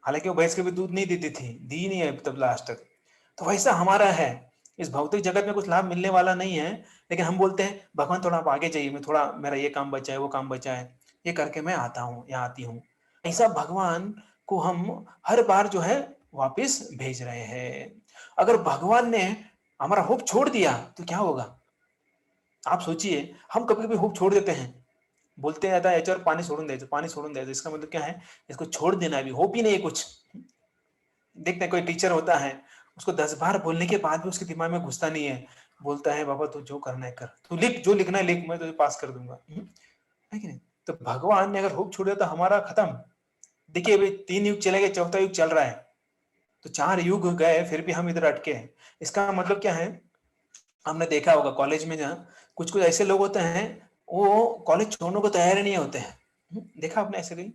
हालांकि वो भैंस कभी दूध नहीं देती थी, दी नहीं है तब लास्ट तक। तो वैसा हमारा है, इस भौतिक जगत में कुछ लाभ मिलने वाला नहीं है। लेकिन हम बोलते हैं भगवान थोड़ा आप आगे जाइए, मैं थोड़ा, मेरा ये काम बचा है, वो काम बचा है, ये करके मैं आता हूँ या आती हूँ। ऐसा भगवान को हम हर बार जो है वापस भेज रहे हैं। अगर भगवान ने हमारा होप छोड़ दिया तो क्या होगा, आप सोचिए। हम कभी कभी होप छोड़ देते हैं, बोलते हैं याच्यावर पानी सोडून द्यायचं, पानी सोडून द्यायचं, इसका मतलब क्या है, इसको छोड़ देना, अभी होप ही नहीं है कुछ। देखते हैं कोई टीचर होता है, उसको 10 बार बोलने के बाद भी उसके दिमाग में घुसता नहीं है, बोलता है बाबा तू जो करना है कर, तू लिख, जो लिखना है लिख, मैं तुझे पास कर दूंगा। है कि नहीं? तो भगवान ने अगर हुक छोड़ दिया तो हमारा खत्म। देखिए अभी 3 युग चले गए, चौथा युग चल रहा है, तो 4 युग गए फिर भी हम इधर अटके हैं। इसका मतलब क्या है, हमने देखा होगा कॉलेज में जहाँ कुछ कुछ ऐसे लोग होते हैं, वो कॉलेज छोड़ने को तैयार ही नहीं होते हैं। देखा आपने ऐसे कहीं?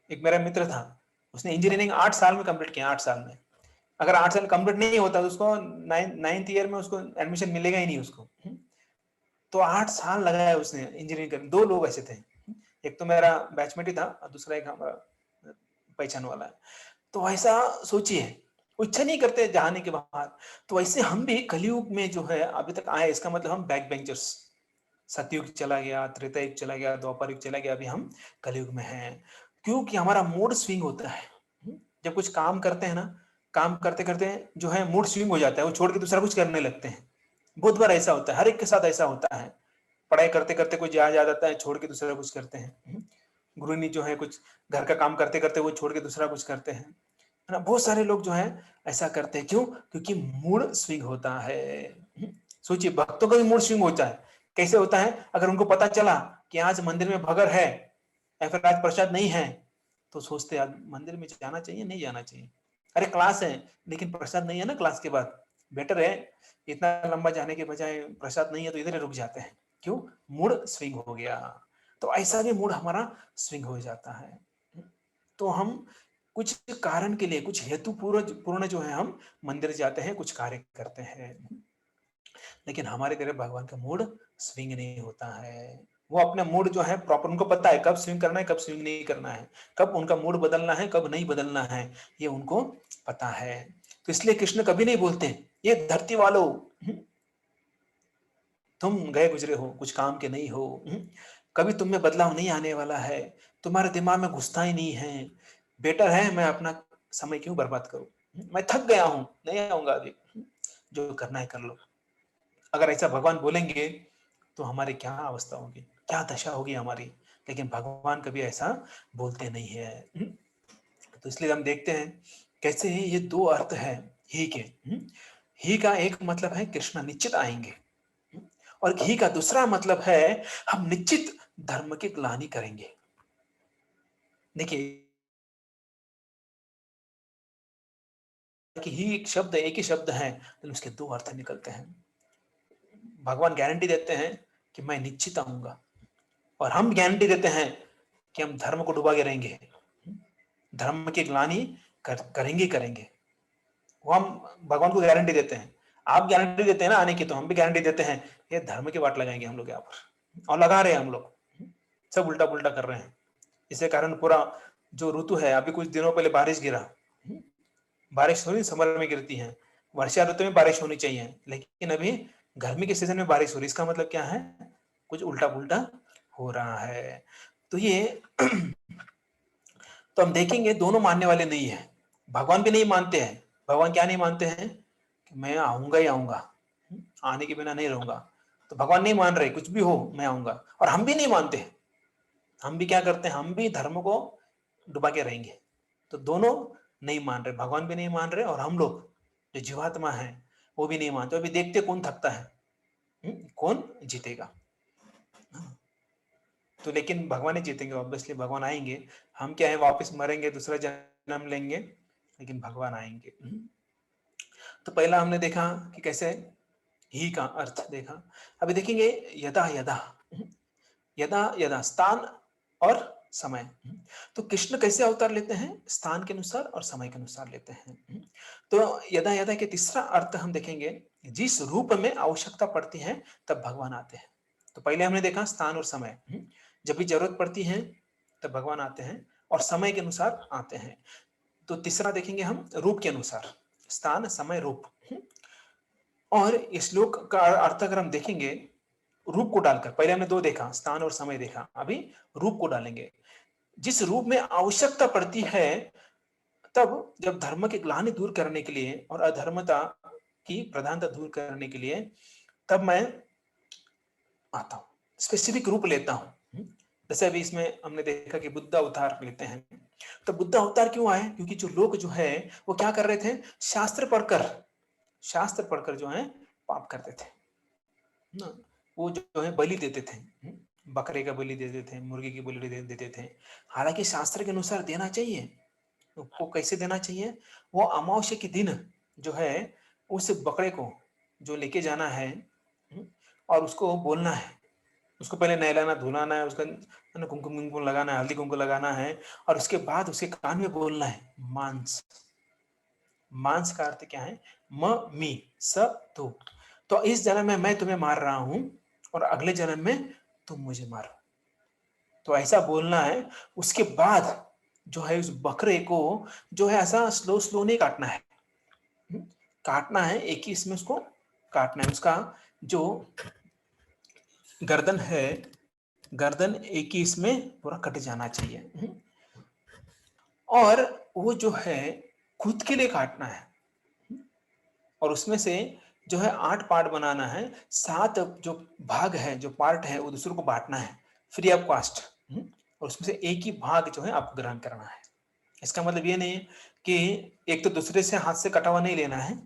एक मेरा मित्र था, उसने इंजीनियरिंग 8 साल में कंप्लीट किया, 8 साल में। अगर 8 साल कंप्लीट नहीं होता तो उसको नाइन्थ ईयर में उसको एडमिशन मिलेगा ही नहीं उसको। तो 8 साल लगाया उसने इंजीनियरिंग करने। 2 लोग ऐसे थे, एक तो मेरा बैचमेट ही था और दूसरा एक हमारा पहचान वाला है। तो ऐसा सोचिए, वो इच्छा नहीं करते जाने के बाहर। तो वैसे हम भी कलयुग में जो है अभी तक आए, इसका मतलब हम बैक बेंचर्स। सतयुग चला गया, त्रेता युग चला गया, द्वापर युग चला गया, अभी हम कलयुग में हैं। क्योंकि हमारा मूड स्विंग होता है। जब कुछ काम करते हैं ना, काम करते करते जो है मूड स्विंग हो जाता है, वो छोड़ के दूसरा कुछ करने लगते हैं। बहुत बार ऐसा होता है, हर एक के साथ ऐसा होता है। पढ़ाई करते करते कोई जा जाता है, छोड़ के दूसरा कुछ करते हैं। गृहिणी जो है कुछ घर का काम करते करते वो छोड़ के दूसरा कुछ करते हैं, है ना। बहुत सारे लोग जो है ऐसा करते हैं, क्यों? क्योंकि मूड स्विंग होता है। सोचिए भक्तों का भी मूड स्विंग होता है। कैसे होता है? अगर उनको पता चला कि आज मंदिर में भगर है या फिर आज प्रसाद नहीं है, तो सोचते हैं मंदिर में जाना चाहिए नहीं जाना चाहिए। अरे क्लास है लेकिन प्रसाद नहीं है ना, क्लास के बाद बेटर है इतना लंबा जाने के बजाय प्रसाद नहीं है तो इधर ही रुक जाते हैं। क्यों? मूड स्विंग हो गया। तो ऐसा भी मूड हमारा स्विंग हो जाता है। तो हम कुछ कारण के लिए, कुछ हेतु पूर्ण जो है हम मंदिर जाते हैं, कुछ कार्य करते हैं। लेकिन हमारे तरफ भगवान का मूड स्विंग नहीं होता है। वो अपने मूड जो है प्रॉपर, उनको पता है कब स्विंग करना है कब स्विंग नहीं करना है, कब उनका मूड बदलना है कब नहीं बदलना है, ये उनको पता है। तो इसलिए कृष्ण कभी नहीं बोलते ये धरती वालों, तुम गए गुजरे हो, कुछ काम के नहीं हो, कभी तुम में बदलाव नहीं आने वाला है, तुम्हारे दिमाग में घुसता ही नहीं है, बेटर है मैं अपना समय क्यों बर्बाद करूं, मैं थक गया हूं, नहीं आऊंगा अभी, जो करना है कर लो। अगर ऐसा भगवान बोलेंगे तो हमारी क्या अवस्था होगी, क्या दशा होगी हमारी। लेकिन भगवान कभी ऐसा बोलते नहीं है। तो इसलिए हम देखते हैं कैसे ये दो अर्थ है ही के। ही का एक मतलब है कृष्ण निश्चित आएंगे, और घी का दूसरा मतलब है हम निश्चित धर्म की ग्लानि करेंगे। देखिए कि ही एक शब्द, एक ही शब्द है, लेकिन उसके दो अर्थ निकलते हैं। भगवान गारंटी देते हैं कि मैं निश्चित आऊंगा, और हम गारंटी देते हैं कि हम धर्म को डुबा के रहेंगे, धर्म की ग्लानि करेंगे करेंगे। वो हम भगवान को गारंटी देते हैं। आप गारंटी देते हैं ना आने की, तो हम भी गारंटी देते हैं ये धर्म की बात लगाएंगे हम लोग यहाँ पर, और लगा रहे हैं हम लोग, सब उल्टा पुल्टा कर रहे हैं। इसके कारण पूरा जो ऋतु है, अभी कुछ दिनों पहले बारिश गिरा, बारिश थोड़ी समर में गिरती है, वर्षा ऋतु में बारिश होनी चाहिए, लेकिन अभी गर्मी के सीजन में बारिश हो रही। इसका मतलब क्या है, कुछ उल्टा पुल्टा हो रहा है। तो ये तो हम देखेंगे दोनों मानने वाले नहीं है। भगवान भी नहीं मानते हैं। भगवान क्या नहीं मानते हैं कि मैं आऊंगा ही आऊंगा, आने के बिना नहीं रहूंगा। तो भगवान नहीं मान रहे कुछ भी हो मैं आऊंगा, और हम भी नहीं मानते। हम भी क्या करते हैं, हम भी धर्म को डुबा के रहेंगे। तो दोनों नहीं मान रहे, भगवान भी नहीं मान रहे, और हम लोग जो जीवात्मा है वो भी नहीं मानते। अभी देखते कौन थकता है, कौन जीतेगा। तो लेकिन भगवान ही जीतेंगे, ऑब्वियसली भगवान आएंगे। हम क्या है, वापस मरेंगे, दूसरा जन्म लेंगे, लेकिन भगवान आएंगे। तो पहला हमने देखा कि कैसे ही का अर्थ देखा। अभी देखेंगे यदा यदा, यदा यदा स्थान और समय। तो कृष्ण कैसे अवतार लेते हैं, स्थान के अनुसार और समय के अनुसार लेते हैं। तो यदा यदा के तीसरा अर्थ हम देखेंगे, जिस रूप में आवश्यकता पड़ती है तब भगवान आते हैं। तो पहले हमने देखा स्थान और समय, जब भी जरूरत पड़ती है तब भगवान आते हैं, और समय के अनुसार आते हैं। तो तीसरा देखेंगे हम रूप के अनुसार, स्थान समय रूप। और इस श्लोक का अर्थ अगर हम देखेंगे रूप को डालकर, पहले हमने दो देखा, स्थान और समय देखा, अभी रूप को डालेंगे। जिस रूप में आवश्यकता पड़ती है तब, जब धर्म की ग्लानि दूर करने के लिए और अधर्मता की प्रधानता दूर करने के लिए, तब मैं आता हूं, स्पेसिफिक रूप लेता हूं। जैसे अभी इसमें हमने देखा कि बुद्ध अवतार लेते हैं। तो बुद्ध अवतार क्यों आए, क्योंकि जो लोग जो है वो क्या कर रहे थे, शास्त्र पढ़कर, शास्त्र पढ़कर जो है पाप करते थे ना। वो जो है बलि देते थे, बकरे का बलि देते थे, मुर्गी की बलि देते थे। हालांकि शास्त्र के अनुसार देना चाहिए। वो कैसे देना चाहिए, वो अमावस्या के दिन जो है उस बकरे को जो लेके जाना है, और उसको बोलना है, उसको पहले नहलाना धुलाना है, उसका कुमकुम कुमकुम लगाना है, हल्दी कुमकुम लगाना है, और उसके बाद उसके कान में बोलना है मांस। मांस का अर्थ क्या है, म मी स तू। तो इस जन्म में मैं तुम्हें मार रहा हूं, और अगले जन्म में तुम मुझे मारो। तो ऐसा बोलना है। उसके बाद जो है उस बकरे को जो है ऐसा स्लो स्लो नहीं काटना है, काटना है एक ही इसमें उसको काटना है। उसका जो गर्दन है, गर्दन एक ही इसमें पूरा कट जाना चाहिए। और वो जो है खुद के लिए काटना है, और उसमें से जो है 8 पार्ट बनाना है। 7 जो भाग है, जो पार्ट है, वो दूसरों को बांटना है फ्री ऑफ कॉस्ट। और उसमें से एक ही भाग जो है आपको ग्रहण करना है। इसका मतलब ये नहीं कि एक तो दूसरे से हाथ से कटा हुआ नहीं लेना है,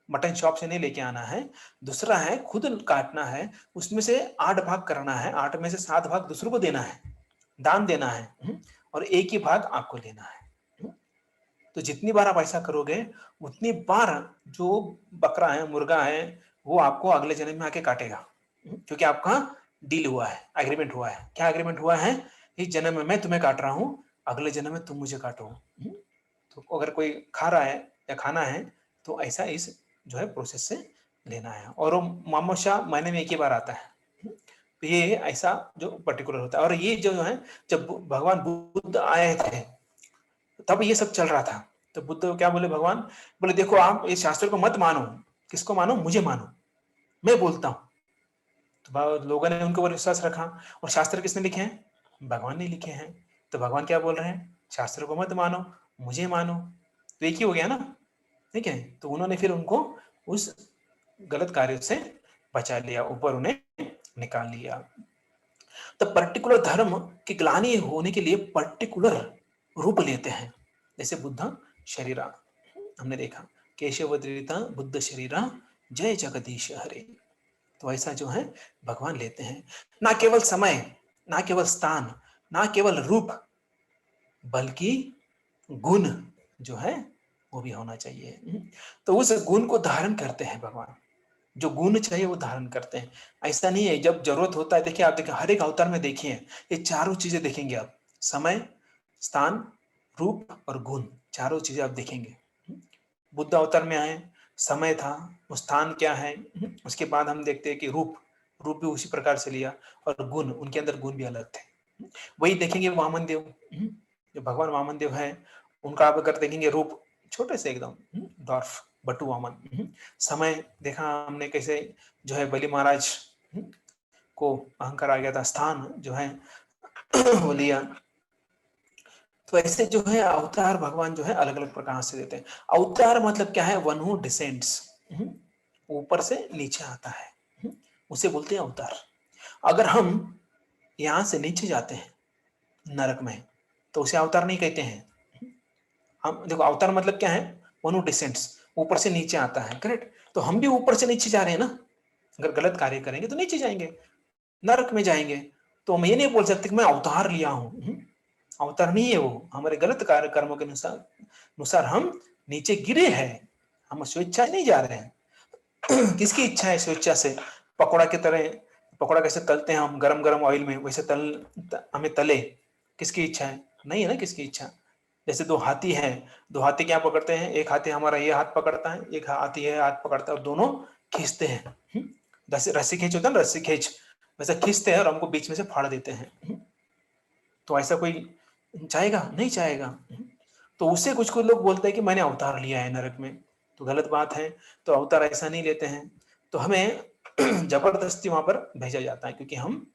मटन शॉप से नहीं लेके आना है। दूसरा है खुद काटना है, उसमें से 8 भाग करना है, 8 में से 7 भाग दूसरों को देना है, दान देना है, और एक ही भाग आपको लेना है। तो जितनी बार आप ऐसा करोगे उतनी बार जो बकरा है, मुर्गा है, वो आपको अगले जन्म में आके काटेगा, क्योंकि आपका डील हुआ है, एग्रीमेंट हुआ है। क्या एग्रीमेंट हुआ है, इस जन्म में मैं तुम्हें काट रहा हूं, अगले जन्म में तुम मुझे काटो। तो अगर कोई खा रहा है या खाना है तो ऐसा इस जो है प्रोसेस से लेना है। और वो मामोशा महीने में एक ही बार आता है। तो ये ऐसा जो पर्टिकुलर होता है। और ये जो है, जब भगवान बुद्ध आए थे तब ये सब चल रहा था। तो बुद्ध क्या बोले, भगवान बोले देखो आप इस शास्त्र को मत मानो। किसको मानो, मुझे मानो, मैं बोलता हूं। तो लोगों ने उनके ऊपर विश्वास रखा। और शास्त्र किसने लिखे हैं? भगवान ने लिखे हैं। तो भगवान क्या बोल रहे हैं? शास्त्र को मत मानो, मुझे मानो। तो एक ही हो गया ना, ठीक है। तो उन्होंने फिर उनको उस गलत कार्य से बचा लिया, ऊपर उन्हें निकाल लिया। तो पर्टिकुलर धर्म की ग्लानि होने के लिए पर्टिकुलर रूप लेते हैं। जैसे बुद्ध शरीरा, हमने देखा केशवदृता बुद्ध शरीरा जय जगदीश हरे। तो ऐसा जो है भगवान लेते हैं। ना केवल समय, ना केवल स्थान, ना केवल रूप, बल्कि गुण जो है वो भी होना चाहिए। तो उस गुण को धारण करते हैं भगवान, जो गुण चाहिए वो धारण करते हैं। ऐसा नहीं है, जब जरूरत होता है, देखिए आप देखिए हर एक अवतार में देखिए ये चारों चीजें देखेंगे आप, समय, स्थान, रूप और गुण, चारों चीजें आप देखेंगे। बुद्ध अवतार में आए, समय था, वो स्थान क्या है, उसके बाद हम देखते हैं कि रूप, रूप भी उसी प्रकार से लिया, और गुण, उनके अंदर गुण भी अलग थे। वही देखेंगे वामन देव, जो भगवान वामन देव है, उनका आप अगर देखेंगे रूप छोटे से एकदम डॉर्फ बटू वामन। समय देखा हमने कैसे जो है बलि महाराज को अहंकार आ गया था, स्थान जो है वो लिया। तो ऐसे जो है अवतार भगवान जो है अलग अलग प्रकार से देते हैं। अवतार मतलब क्या है? वन हु डिसेंड्स, ऊपर से नीचे आता है, उसे बोलते हैं अवतार। अगर हम यहां से नीचे जाते हैं नरक में, तो उसे अवतार नहीं कहते हैं। हम देखो अवतार मतलब क्या है? वन हु डिसेंड्स, ऊपर से नीचे आता है, करेक्ट। तो हम भी ऊपर से नीचे जा रहे हैं ना, अगर गलत कार्य करेंगे तो नीचे जाएंगे, नरक में जाएंगे। तो हम ये नहीं बोल सकते कि मैं अवतार लिया हूं। अवतार नहीं है वो, हमारे गलत कार्य कर्मों के अनुसार हम नीचे गिरे हैं, हम स्वेच्छा नहीं जा रहे हैं। किसकी इच्छा है स्वेच्छा से? पकौड़ा की तरह, पकौड़ा कैसे तलते हैं हम गरम गरम ऑयल में, वैसे हमें तले, किसकी इच्छा है? नहीं है ना किसकी इच्छा। जैसे दो हाथी हैं, दो हाथी क्या पकड़ते हैं? एक हाथी हमारा ये हाथ पकड़ता है, एक हाथी ये हाथ पकड़ता है, और दोनों खींचते हैं। रस्सी खींच होता है ना, रस्सी खींच, वैसे खींचते हैं और हमको बीच में से फाड़ देते हैं। तो ऐसा कोई चाहेगा? नहीं चाहेगा। तो उससे कुछ कुछ लोग बोलते हैं कि मैंने अवतार लिया है नरक में, तो गलत बात है। तो अवतार ऐसा नहीं लेते हैं। तो हमें जबरदस्ती वहां पर भेजा जाता है, क्योंकि हम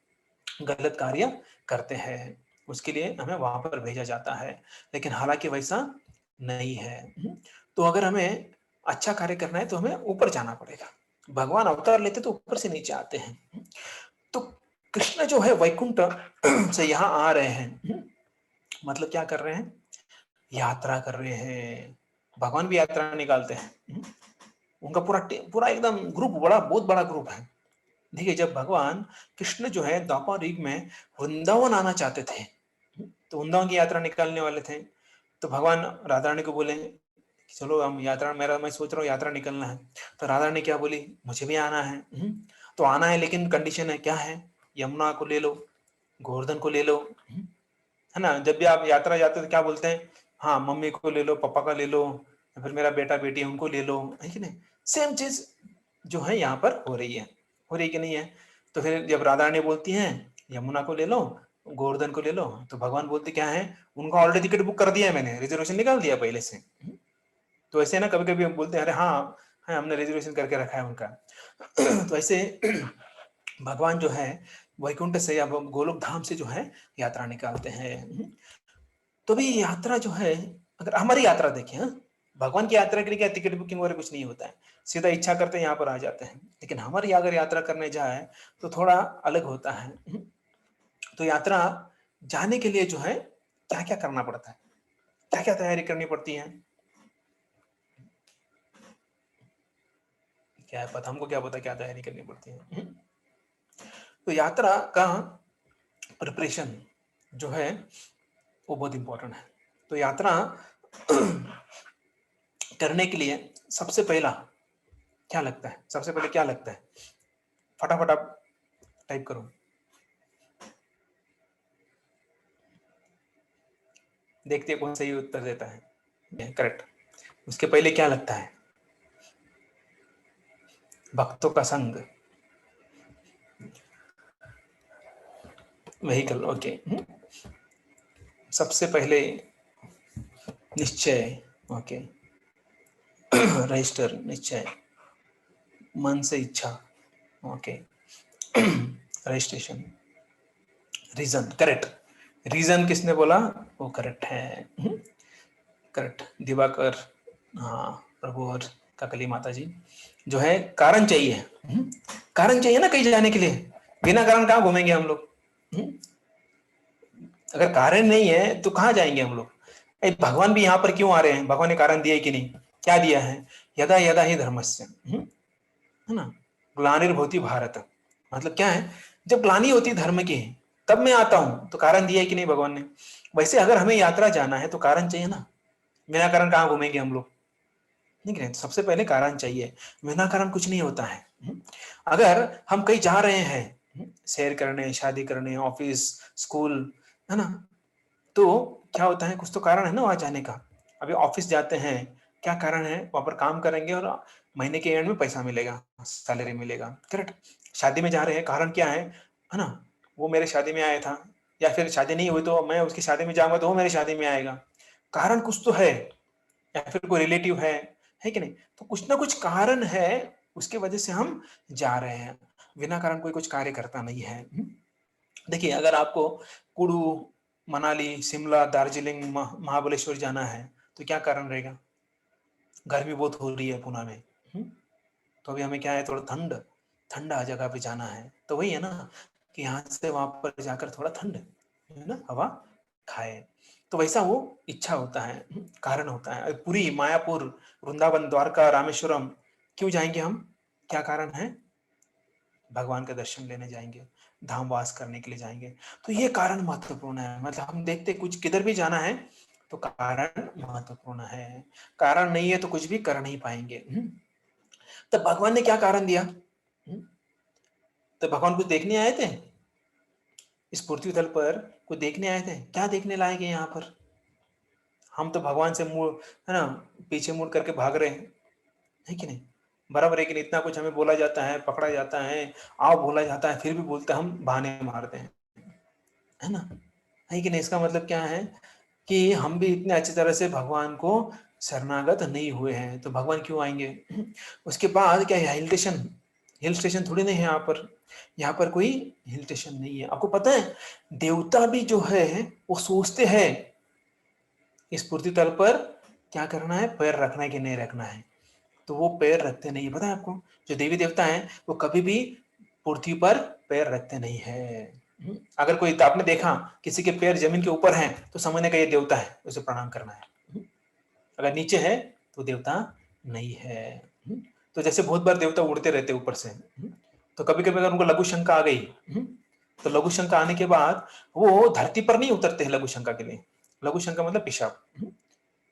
गलत कार्य करते हैं, उसके लिए हमें वहां पर भेजा जाता है। लेकिन हालांकि वैसा नहीं है। तो अगर हमें अच्छा कार्य करना है तो हमें ऊपर जाना पड़ेगा। भगवान अवतार लेते तो ऊपर से नीचे आते हैं। तो कृष्ण जो है वैकुंठ से यहाँ आ रहे हैं, मतलब क्या कर रहे हैं? यात्रा कर रहे हैं। भगवान भी यात्रा निकालते हैं। उनका पूरा पूरा एकदम ग्रुप, बड़ा बहुत बड़ा ग्रुप है। देखिए जब भगवान कृष्ण जो है द्वापर युग में वृंदावन आना चाहते थे, तो वृंदावन की यात्रा निकालने वाले थे, तो भगवान राधा रानी को बोले चलो हम यात्रा, मेरा मैं सोच रहा हूँ यात्रा निकलना है। तो राधा रानी क्या बोली? मुझे भी आना है। तो आना है, लेकिन कंडीशन है, क्या है? यमुना को ले लो, गोवर्धन को ले लो, है ना। जब भी आप यात्रा जाते हो तो क्या बोलते हैं? हाँ मम्मी को ले लो, पापा का ले लो, फिर मेरा बेटा बेटी उनको ले लो, है कि नहीं? सेम चीज जो है यहाँ पर हो रही है, हो रही कि नहीं है? तो फिर जब राधा रानी बोलती हैं यमुना को ले लो, गोवर्धन को ले लो, तो भगवान बोलते क्या है? उनका ऑलरेडी टिकट बुक कर दिया है मैंने, रिजर्वेशन निकाल दिया पहले से। तो ऐसे ना कभी कभी हम बोलते हैं अरे हाँ है हमने रिजर्वेशन करके रखा है उनका। तो ऐसे भगवान जो है वैकुंठ से या गोलोक धाम से जो है यात्रा निकालते हैं। तो भी यात्रा जो है, अगर हमारी यात्रा देखें, भगवान की यात्रा के लिए क्या टिकट बुकिंग वगैरह कुछ नहीं होता है, सीधा इच्छा करते हैं यहाँ पर आ जाते हैं। लेकिन हमारी अगर यात्रा करने जाए तो थोड़ा अलग होता है। तो यात्रा जाने के लिए जो है क्या क्या करना पड़ता है, क्या क्या तैयारी करनी पड़ती है? क्या है पता? हमको क्या पता क्या तैयारी करनी पड़ती है? तो यात्रा का प्रिपरेशन जो है वो बहुत इंपॉर्टेंट है। तो यात्रा करने के लिए सबसे पहला क्या लगता है? सबसे पहले क्या लगता है? फटाफट आप टाइप करो, देखते हैं कौन सही उत्तर देता है। करेक्ट। उसके पहले क्या लगता है? भक्तों का संग, व्हीकल। ओके। सबसे पहले निश्चय, ओके, रजिस्टर निश्चय, मन से इच्छा, okay, registration, reason, correct. Reason किसने बोला? वो करेक्ट है, करेक्ट, दिवाकर, हाँ, प्रभु और काकली माता जी। जो है कारण चाहिए, कारण चाहिए ना कहीं जाने के लिए, बिना कारण कहाँ घूमेंगे हम लोग? अगर कारण नहीं है तो कहाँ जाएंगे हम लोग? भगवान भी यहाँ पर क्यों आ रहे हैं? भगवान ने कारण दिया है कि नहीं? क्या दिया है? यदा यदा ही धर्मस्य, है ना, ग्लानिर्भवति भारत। मतलब क्या है? जब ग्लानि होती है धर्म की तब मैं आता हूं, तो कारण दिया है कि नहीं भगवान ने? वैसे अगर हमें यात्रा जाना है तो कारण चाहिए ना, बिना कारण कहाँ घूमेंगे हम लोग? ठीक है, सबसे पहले कारण चाहिए, बिना कारण कुछ नहीं होता है। अगर हम कहीं जा रहे हैं, सैर करने, शादी करने, ऑफिस, स्कूल, है ना, तो क्या होता है? कुछ तो कारण है ना वहां जाने का। अभी ऑफिस जाते हैं, क्या कारण है? वहां पर काम करेंगे और महीने के एंड में पैसा मिलेगा, सैलरी मिलेगा, करेक्ट। शादी में जा रहे हैं, कारण क्या है ना, वो मेरे शादी में आया था, या फिर शादी नहीं हुई तो मैं उसकी शादी में जाऊंगा तो वो मेरी शादी में आएगा। कारण कुछ तो है, या फिर कोई रिलेटिव है कि नहीं? तो कुछ ना कुछ कारण है, उसके वजह से हम जा रहे हैं। बिना कारण कोई कुछ कार्य करता नहीं है। देखिए, अगर आपको कुडू, मनाली, शिमला, दार्जिलिंग, महाबलेश्वर जाना है तो क्या कारण रहेगा? गर्मी बहुत हो रही है पुणे में, तो अभी हमें क्या है, थोड़ा ठंडा जगह पे जाना है, तो वही है ना कि यहाँ से वहां पर जाकर थोड़ा ठंड, है ना, हवा खाए। तो वैसा वो इच्छा होता है, कारण होता है। पुरी, मायापुर, वृंदावन, द्वारका, रामेश्वरम क्यों जाएंगे हम? क्या कारण है? भगवान का दर्शन लेने जाएंगे, धाम वास करने के लिए जाएंगे। तो ये कारण महत्वपूर्ण है। मतलब हम देखते कुछ किधर भी जाना है तो कारण महत्वपूर्ण है, कारण नहीं है तो कुछ भी कर नहीं पाएंगे। तो भगवान ने क्या कारण दिया? तो भगवान कुछ देखने आए थे इस पृथ्वी तल पर? कुछ देखने आए थे? क्या देखने लायक है यहाँ पर? हम तो भगवान से मुड़, है ना, पीछे मुड़ करके भाग रहे हैं, है कि नहीं? बराबर है कि नहीं? इतना कुछ हमें बोला जाता है, पकड़ा जाता है, आओ बोला जाता है, फिर भी बोलते हम बहाने मारते हैं, है ना, है कि नहीं? इसका मतलब क्या है कि हम भी इतने अच्छी तरह से भगवान को शरणागत नहीं हुए हैं, तो भगवान क्यों आएंगे? उसके बाद क्या है? हिल स्टेशन थोड़ी नहीं है यहाँ पर। यहाँ पर कोई हिल स्टेशन नहीं है। आपको पता है, देवता भी जो है वो सोचते हैं इस पृथ्वी तल पर क्या करना है, पैर रखना है कि नहीं रखना है, तो वो पैर रखते नहीं। पता है आपको, जो देवी देवता हैं वो कभी भी पृथ्वी पर पैर रखते नहीं है। अगर कोई, तो आपने देखा किसी के पैर जमीन के ऊपर हैं तो समझने का ये देवता है, उसे प्रणाम करना है। अगर नीचे है तो देवता नहीं है। तो जैसे बहुत बार देवता उड़ते रहते ऊपर से, तो कभी कभी अगर उनको लघु शंका आ गई, तो लघु शंका आने के बाद वो धरती पर नहीं उतरते हैं लघु शंका के लिए। लघु शंका मतलब पेशाब,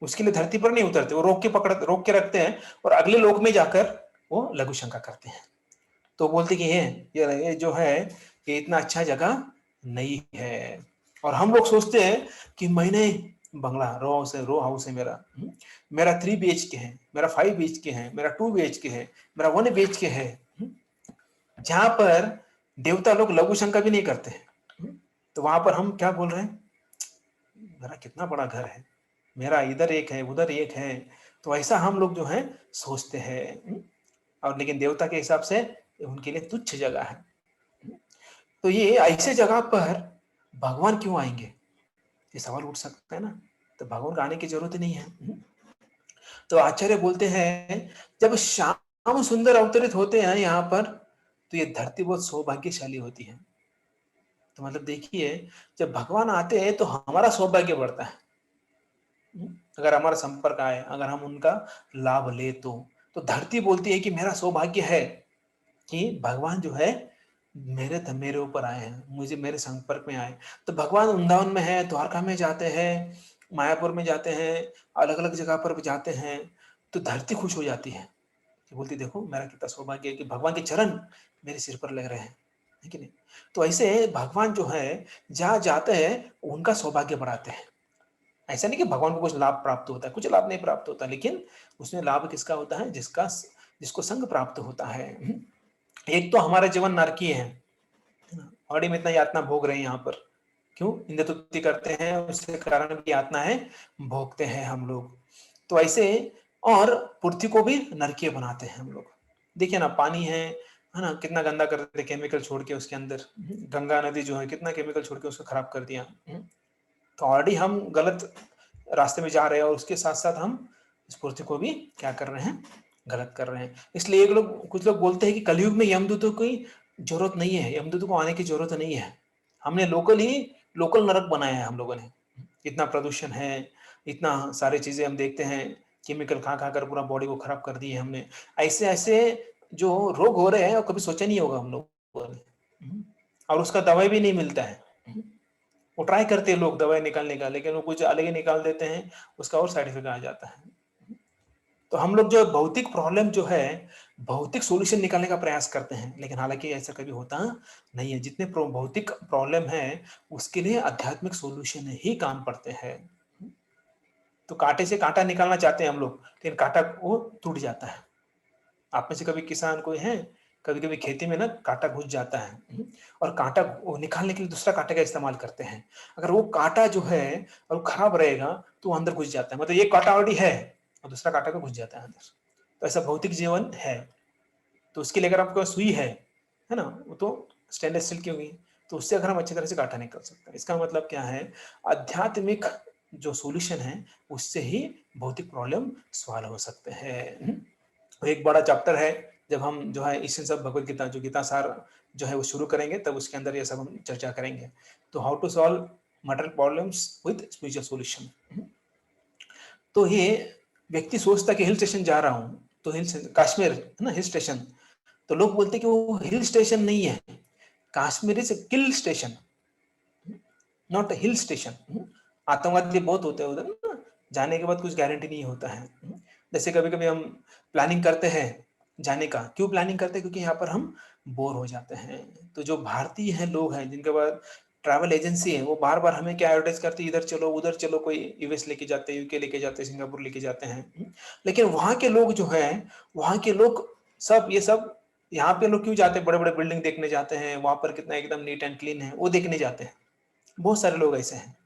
उसके लिए धरती पर नहीं उतरते, वो रोक के रखते हैं और अगले लोक में जाकर वो लघु शंका करते हैं। तो बोलते कि ये जो है ये इतना अच्छा जगह नहीं है। और हम लोग सोचते हैं कि मैंने बंगला, रो हाउस है मेरा, मेरा 3 BHK है, मेरा 5 BHK है, मेरा 2 BHK है, मेरा 1 BHK है, जहां पर देवता लोग लघु शंका भी नहीं करते हैं। तो वहां पर हम क्या बोल रहे हैं? मेरा कितना बड़ा घर है, मेरा इधर एक है, उधर एक है। तो ऐसा हम लोग जो है सोचते हैं। और लेकिन देवता के हिसाब से उनके लिए तुच्छ जगह है। तो ये ऐसे जगह पर भगवान क्यों आएंगे, ये सवाल उठ सकता है ना। तो भगवान को आने की जरूरत नहीं है। तो आचार्य बोलते हैं, जब श्याम सुंदर अवतरित होते हैं यहाँ पर तो ये धरती बहुत सौभाग्यशाली होती है। तो मतलब देखिए, जब भगवान आते हैं तो हमारा सौभाग्य बढ़ता है। अगर हमारा संपर्क आए, अगर हम उनका लाभ ले, तो धरती बोलती है कि मेरा सौभाग्य है कि भगवान जो है मेरे ऊपर आए हैं, मुझे मेरे संपर्क में आए। तो भगवान वृंदावन में है, द्वारका में जाते हैं, मायापुर में जाते हैं, अलग अलग जगह पर जाते हैं, तो धरती खुश हो जाती है कि बोलती देखो मेरा कितना सौभाग्य है कि भगवान के चरण मेरे सिर पर लग रहे हैं, है कि नहीं? तो ऐसे भगवान जो है जहाँ जाते हैं उनका सौभाग्य बढ़ाते हैं। ऐसा नहीं कि भगवान को कुछ लाभ प्राप्त होता है, कुछ लाभ नहीं प्राप्त होता, लेकिन उसमें लाभ किसका होता है? जिसको संग प्राप्त होता है। एक तो हमारा जीवन नारकीय है ना, ऑलरेडी में इतना यातना भोग रहे हैं यहाँ पर, क्यों इंद्र तुति करते हैं, उसके कारण भी यातना है भोगते हैं हम लोग। तो ऐसे, और पृथ्वी को भी नरकीय बनाते हैं हम लोग। देखिए ना, पानी है, है ना, कितना गंदा कर देते केमिकल छोड़ के उसके अंदर। गंगा नदी जो है कितना केमिकल छोड़ के उसको खराब कर दिया। तो ऑलरेडी हम गलत रास्ते में जा रहे हैं और उसके साथ साथ हम इस पृथ्वी को भी क्या कर रहे हैं, गलत कर रहे हैं। इसलिए कुछ लोग बोलते हैं कि कलयुग में यमदूतों की जरूरत नहीं है, यमदूतों को आने की जरूरत नहीं है। हमने लोकल नरक बनाया है हम लोगों ने। इतना प्रदूषण है, इतना सारी चीजें हम देखते हैं, केमिकल खा खा कर पूरा बॉडी को खराब कर दिए हमने। ऐसे ऐसे जो रोग हो रहे हैं वो कभी सोचा नहीं होगा हम लोगों ने। और उसका दवाई भी नहीं मिलता है। वो ट्राई करते हैं लोग दवाई निकालने का, लेकिन वो कुछ अलग ही निकाल देते हैं, उसका और साइड इफेक्ट आ जाता है। तो हम लोग जो भौतिक प्रॉब्लम जो है, भौतिक सॉल्यूशन निकालने का प्रयास करते हैं, लेकिन हालांकि ऐसा कभी होता नहीं है। जितने भौतिक प्रॉब्लम है उसके लिए आध्यात्मिक सॉल्यूशन ही काम पड़ते हैं। तो कांटे से कांटा निकालना चाहते हैं हम लोग, लेकिन कांटा वो टूट जाता है। आप में से कभी किसान कोई है, कभी कभी खेती में ना कांटा घुस जाता है, और कांटा वो निकालने के लिए दूसरा कांटे का इस्तेमाल करते हैं। अगर वो कांटा जो है और खराब रहेगा तो वो अंदर घुस जाता है, मतलब ये कांटा ऑलरेडी है और दूसरा कांटा का घुस जाता है अंदर। तो ऐसा भौतिक जीवन है। तो उसके लिए अगर आपको सुई है ना, वो तो स्टेनलेस स्टील की होगी, तो उससे अगर हम अच्छी तरह से कांटा निकल सकते हैं। इसका मतलब क्या है, आध्यात्मिक जो सॉल्यूशन है उससे ही भौतिक प्रॉब्लम सॉल्व हो सकते हैं। एक बड़ा चैप्टर है, जब हम जो है इसी सब भगवत गीता जो गीता सार जो है वो शुरू करेंगे, तब उसके अंदर ये सब हम चर्चा करेंगे। तो how to solve material problems with spiritual solution. तो ये व्यक्ति सोचता कि हिल स्टेशन जा रहा हूँ, तो कश्मीर है ना, हिल स्टेशन। तो लोग बोलते कि वो हिल स्टेशन नहीं है, Kashmir is kill station, not hill station. आतंकवादी बहुत होते हैं उधर ना, जाने के बाद कुछ गारंटी नहीं होता है। जैसे कभी कभी हम प्लानिंग करते हैं जाने का, क्यों प्लानिंग करते हैं, क्योंकि यहाँ पर हम बोर हो जाते हैं। तो जो भारतीय हैं लोग हैं जिनके पास ट्रैवल एजेंसी है, वो बार बार हमें क्या एडवर्टाइज करते हैं, इधर चलो उधर चलो, कोई यूएस लेके जाते हैं, यूके लेके जाते हैं, सिंगापुर लेके जाते हैं। लेकिन वहाँ के लोग जो है, वहाँ के लोग सब ये सब, यहाँ पे लोग क्यों जाते हैं, बड़े बड़े बिल्डिंग देखने जाते हैं, वहां पर कितना एकदम नीट एंड क्लीन है वो देखने जाते हैं। बहुत सारे लोग ऐसे हैं।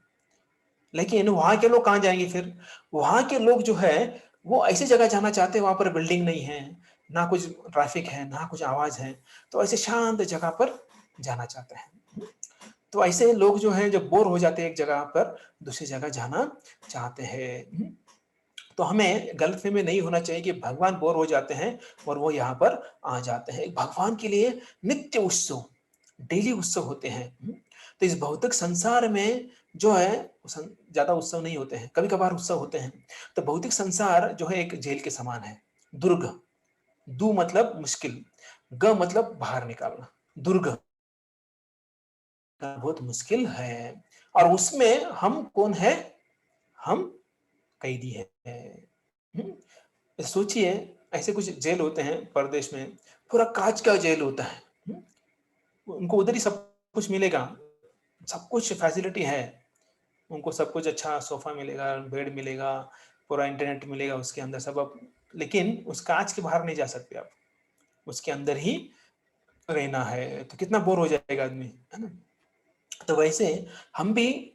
लेकिन वहां के लोग कहाँ जाएंगे फिर, वहां के लोग जो है वो ऐसी जगह जाना चाहते हैं वहां पर बिल्डिंग नहीं है, ना कुछ ट्रैफिक है, ना कुछ आवाज है। तो ऐसे शांत जगह पर जाना चाहते हैं। तो ऐसे लोग जो हैं जब बोर हो जाते हैं एक जगह पर, दूसरी जगह जाना चाहते हैं। तो हमें गलतफहमी में नहीं होना चाहिए कि भगवान बोर हो जाते हैं और वो यहाँ पर आ जाते हैं। भगवान के लिए नित्य उत्सव, डेली उत्सव होते हैं। तो इस भौतिक संसार में जो है ज्यादा उत्सव नहीं होते हैं, कभी कभार उत्सव होते हैं। तो भौतिक संसार जो है एक जेल के समान है। दुर्ग, दू मतलब मुश्किल, ग मतलब बाहर निकालना, दुर्ग बहुत मुश्किल है। और उसमें हम कौन है, हम कैदी है। सोचिए, ऐसे कुछ जेल होते हैं परदेश में, पूरा कांच का जेल होता है। उनको उधर ही सब कुछ मिलेगा, सब कुछ फैसिलिटी है, उनको सब कुछ अच्छा सोफा मिलेगा, बेड मिलेगा, पूरा इंटरनेट मिलेगा उसके अंदर सब अब। लेकिन उस कांच के बाहर नहीं जा सकते आप, उसके अंदर ही रहना है। तो कितना बोर हो जाएगा आदमी, है ना। तो वैसे हम भी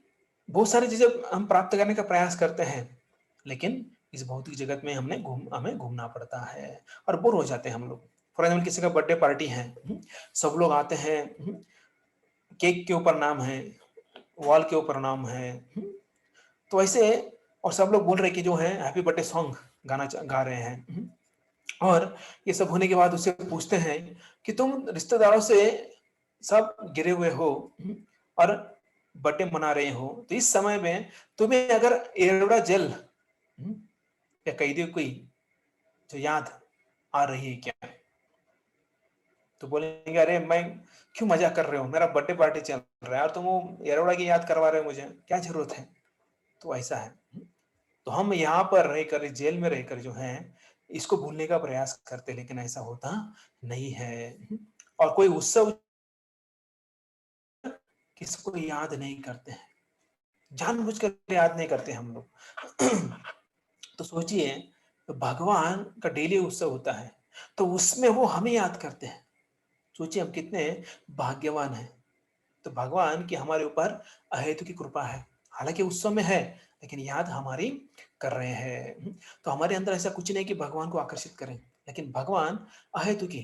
बहुत सारी चीजें हम प्राप्त करने का प्रयास करते हैं, लेकिन इस भौतिक जगत में हमें घूमना पड़ता है और बोर हो जाते हैं हम लोग। फॉर एग्जाम्पल किसी का बर्थडे पार्टी है, सब लोग आते हैं, केक के ऊपर नाम है, वॉल के ऊपर नाम है। तो ऐसे, और सब लोग बोल रहे कि जो है हैप्पी बर्थडे सॉन्ग गाना गा रहे हैं। और ये सब होने के बाद उससे पूछते हैं कि तुम रिश्तेदारों से सब गिरे हुए हो और बर्थडे मना रहे हो, तो इस समय में तुम्हें अगर एरोड़ा जेल या कैदी कोई जो याद आ रही है क्या, तो बोलेंगे अरे मैं क्यों मजाक कर रहे हो, मेरा बर्थडे पार्टी चल रहा है और तुम वो एरोड़ा की याद करवा रहे हो, मुझे क्या जरूरत है। तो ऐसा है। तो हम यहाँ पर रहकर, जेल में रहकर जो है इसको भूलने का प्रयास करते, लेकिन ऐसा होता नहीं है। और कोई उत्सव किसको याद नहीं करते हैं, जानबूझकर याद नहीं करते हम लोग। तो सोचिए, तो भगवान का डेली उत्सव होता है, तो उसमें वो हमें याद करते हैं। सोचिए हम कितने भाग्यवान हैं। तो भगवान की हमारे ऊपर अहेतु की कृपा है, हालांकि उत्सव में है लेकिन याद हमारी कर रहे हैं। तो हमारे अंदर ऐसा कुछ नहीं कि भगवान को आकर्षित करें, लेकिन भगवान अहेतु की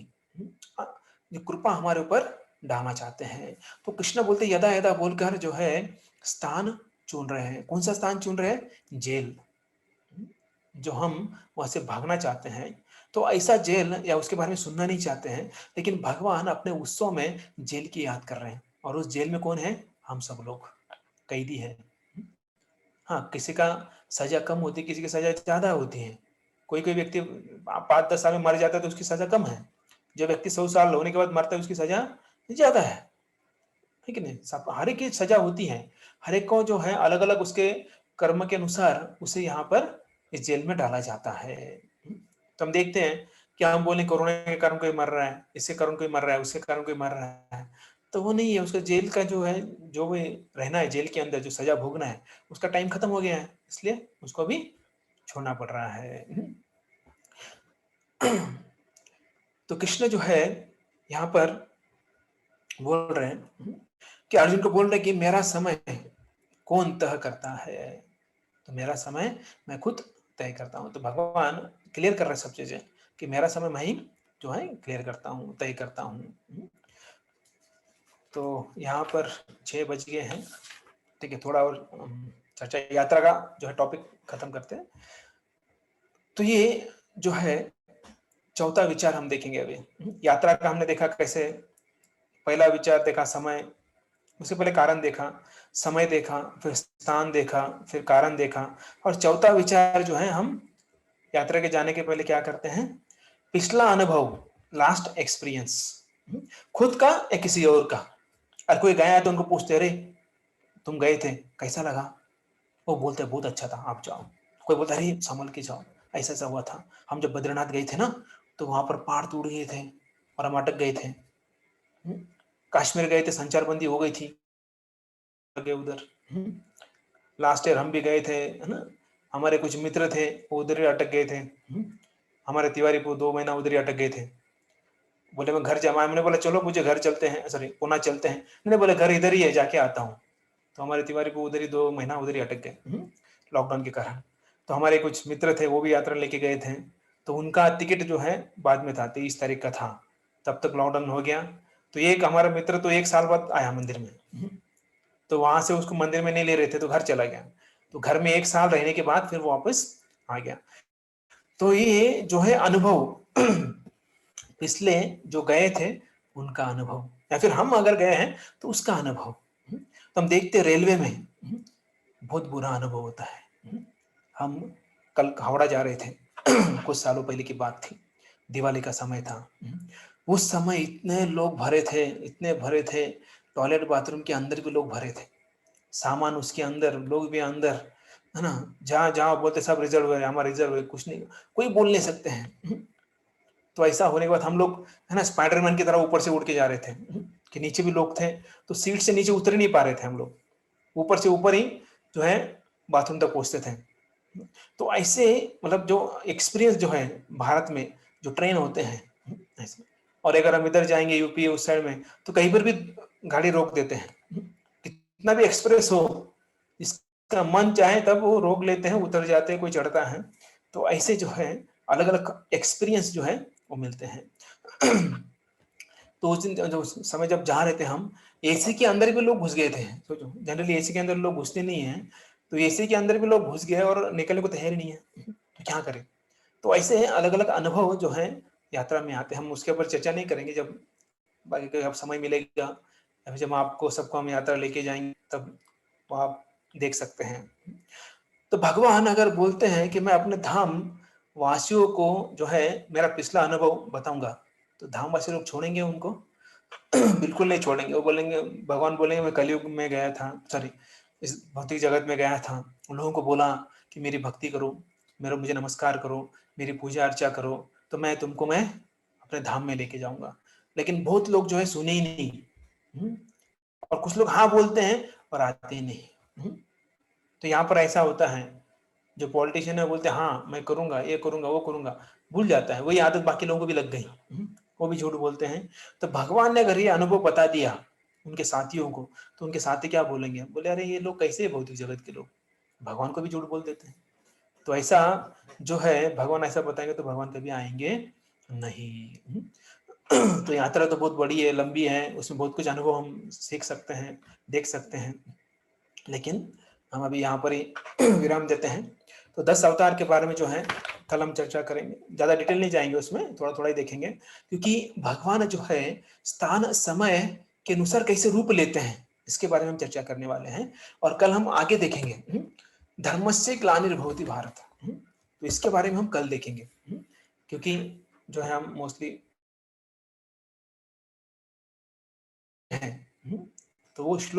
जो कृपा हमारे ऊपर डालना चाहते हैं। तो कृष्ण बोलते यदा यदा बोलकर जो है स्थान चुन रहे हैं। कौन सा स्थान चुन रहे हैं? जेल। जो हम वहां से भागना चाहते हैं, तो ऐसा जेल या उसके बारे में सुनना नहीं चाहते हैं, लेकिन भगवान अपने उत्सव में जेल की याद कर रहे हैं। और उस जेल में कौन है? हम सब लोग कैदी हैं। हाँ, किसी का सजा कम होती है, किसी की सजा ज्यादा होती है। कोई कोई व्यक्ति 5-10 साल में मर जाता है तो उसकी सजा कम है। जो व्यक्ति 100 साल होने के बाद मरता है उसकी सजा ज्यादा है। ठीक है नहीं? सब हर एक की सजा होती है। हर एक को जो है अलग अलग उसके कर्म के अनुसार उसे यहाँ पर इस जेल में डाला जाता है। तो हम देखते हैं कि हम बोले कोरोना के कारण कोई मर रहा है, इसके कारण कोई मर रहा है, उसके कारण कोई मर रहा है, तो वो नहीं है। उसका जेल का जो है, जो भी रहना है जेल के अंदर, जो सजा भोगना है, उसका टाइम खत्म हो गया है, इसलिए उसको भी छोड़ना पड़ रहा है। तो कृष्ण जो है यहाँ पर बोल रहे हैं कि अर्जुन को बोल रहे हैं कि मेरा समय कौन तय करता है? तो मेरा समय मैं खुद तय करता हूँ। तो भगवान क्लियर कर रहे हैं सब चीजें कि मेरा समय मैं ही जो है क्लियर करता हूँ, तय करता हूँ। तो यहाँ पर 6 बज गए हैं। ठीक है, थोड़ा और चर्चा यात्रा का जो है टॉपिक खत्म करते हैं। तो ये जो है चौथा विचार हम देखेंगे अभी। यात्रा का हमने देखा कैसे, पहला विचार देखा समय, उससे पहले कारण देखा, समय देखा, फिर स्थान देखा, फिर कारण देखा, और चौथा विचार जो है हम यात्रा के जाने के पहले क्या करते हैं? पिछला अनुभव, लास्ट एक्सपीरियंस, खुद का या किसी और का। अगर कोई गया है तो उनको पूछते, अरे तुम गए थे, कैसा लगा? वो बोलते बहुत अच्छा था, आप जाओ। कोई बोलता अरे संभल के जाओ, ऐसा ऐसा हुआ था, हम जब बद्रीनाथ गए थे ना, तो वहां पर पहाड़ टूट गए थे और हम अटक गए थे। कश्मीर गए थे, संचार बंदी हो गई थी उधर। लास्ट ईयर हम भी गए थे, है ना। हमारे कुछ मित्र थे, वो उधर ही अटक गए थे। हमारे तिवारी को 2 महीना उधर ही अटक गए थे। बोले मैं घर जमा, मैंने बोला चलो मुझे घर चलते हैं, सॉरी पुणे चलते हैं। मैंने बोले घर इधर ही है, जाके आता हूँ। तो हमारे तिवारी को उधर ही 2 महीना उधर ही अटक गए लॉकडाउन के कारण। तो हमारे कुछ मित्र थे, वो भी यात्रा लेके गए थे। तो उनका टिकट जो है बाद में था, 23 तारीख का था, तब तक लॉकडाउन हो गया। तो एक हमारा मित्र तो 1 साल बाद आया मंदिर में। तो वहां से उसको मंदिर में नहीं ले रहे थे, तो घर चला गया। तो घर में 1 साल रहने के बाद फिर वापस आ गया। तो ये जो है अनुभव, पिछले जो गए थे उनका अनुभव, या फिर हम अगर गए हैं तो उसका अनुभव। तो हम देखते रेलवे में बहुत बुरा अनुभव होता है। हम कल हावड़ा जा रहे थे, कुछ सालों पहले की बात थी, दिवाली का समय था। उस समय इतने लोग भरे थे, इतने भरे थे, टॉयलेट बाथरूम के अंदर भी लोग भरे थे, सामान उसके अंदर, लोग भी अंदर, है ना। जहाँ जहाँ बोलते सब रिजर्व है, हमारा रिजर्व है, कुछ नहीं, कोई बोल नहीं सकते हैं। तो ऐसा होने के बाद हम लोग, है ना, स्पाइडरमैन की तरह ऊपर से उड़ के जा रहे थे, कि नीचे भी लोग थे, तो सीट से नीचे उतर नहीं पा रहे थे हम लोग, ऊपर से ऊपर ही जो है बाथरूम तक पहुंचते थे। तो ऐसे मतलब जो एक्सपीरियंस जो है भारत में जो ट्रेन होते हैं ऐसे। और अगर हम इधर जाएंगे यूपी उस साइड में, तो कहीं पर भी गाड़ी रोक देते हैं, कितना भी एक्सप्रेस हो, इसका मन चाहे तब वो रोक लेते हैं, उतर जाते हैं, कोई चढ़ता है। तो ऐसे जो है अलग अलग एक्सपीरियंस जो है वो मिलते हैं। तो उस दिन जो समय जब जा रहे थे हम, एसी के अंदर भी लोग घुस गए थे। सोचो, जनरली एसी के अंदर लोग घुसते नहीं है, तो एसी के अंदर भी लोग घुस गए और निकलने को तैयार नहीं है। तो क्या करें? तो ऐसे अलग अलग अनुभव जो है यात्रा में आते हैं। हम उसके ऊपर चर्चा नहीं करेंगे, जब बाकी कभी अब समय मिलेगा, या फिर जब आपको सबको हम यात्रा लेके जाएंगे तब वो आप देख सकते हैं। तो भगवान अगर बोलते हैं कि मैं अपने धाम वासियों को जो है मेरा पिछला अनुभव बताऊंगा, तो धाम वासी लोग छोड़ेंगे उनको? बिल्कुल नहीं छोड़ेंगे। वो बोलेंगे, भगवान बोलेंगे मैं कलयुग में गया था, सॉरी इस भौतिक जगत में गया था, उन लोगों को बोला कि मेरी भक्ति करो, मेरा मुझे नमस्कार करो, मेरी पूजा अर्चा करो, तो मैं अपने धाम में लेके जाऊंगा। लेकिन बहुत लोग जो है सुने ही नहीं। और कुछ लोग हाँ बोलते हैं और आते ही नहीं। तो यहाँ पर ऐसा होता है, जो पॉलिटिशियन है बोलते हैं हाँ मैं करूंगा, ये करूंगा, वो करूंगा, भूल जाता है। वही आदत बाकी लोगों को भी लग गई, वो भी झूठ बोलते हैं। तो भगवान ने अगर ये अनुभव बता दिया उनके साथियों को, तो उनके साथी क्या बोलेंगे? बोले अरे ये लोग कैसे है भौतिक जगत के लोग, भगवान को भी झूठ बोल देते हैं। तो ऐसा जो है भगवान ऐसा बताएंगे तो भगवान कभी आएंगे नहीं। तो यात्रा तो बहुत बड़ी है, लंबी है, उसमें बहुत कुछ अनुभव हम सीख सकते हैं, देख सकते हैं, लेकिन हम अभी यहाँ पर ही विराम देते हैं। तो 10 अवतार के बारे में जो है कल हम चर्चा करेंगे, ज़्यादा डिटेल नहीं जाएंगे उसमें, थोड़ा थोड़ा ही देखेंगे, क्योंकि भगवान जो है स्थान समय के अनुसार कैसे रूप लेते हैं इसके बारे में हम चर्चा करने वाले हैं। और कल हम आगे देखेंगे धर्मस्य ग्लानिर्भवति भारत, तो इसके बारे में हम कल देखेंगे, क्योंकि जो है हम मोस्टली है, तो वो श्लोक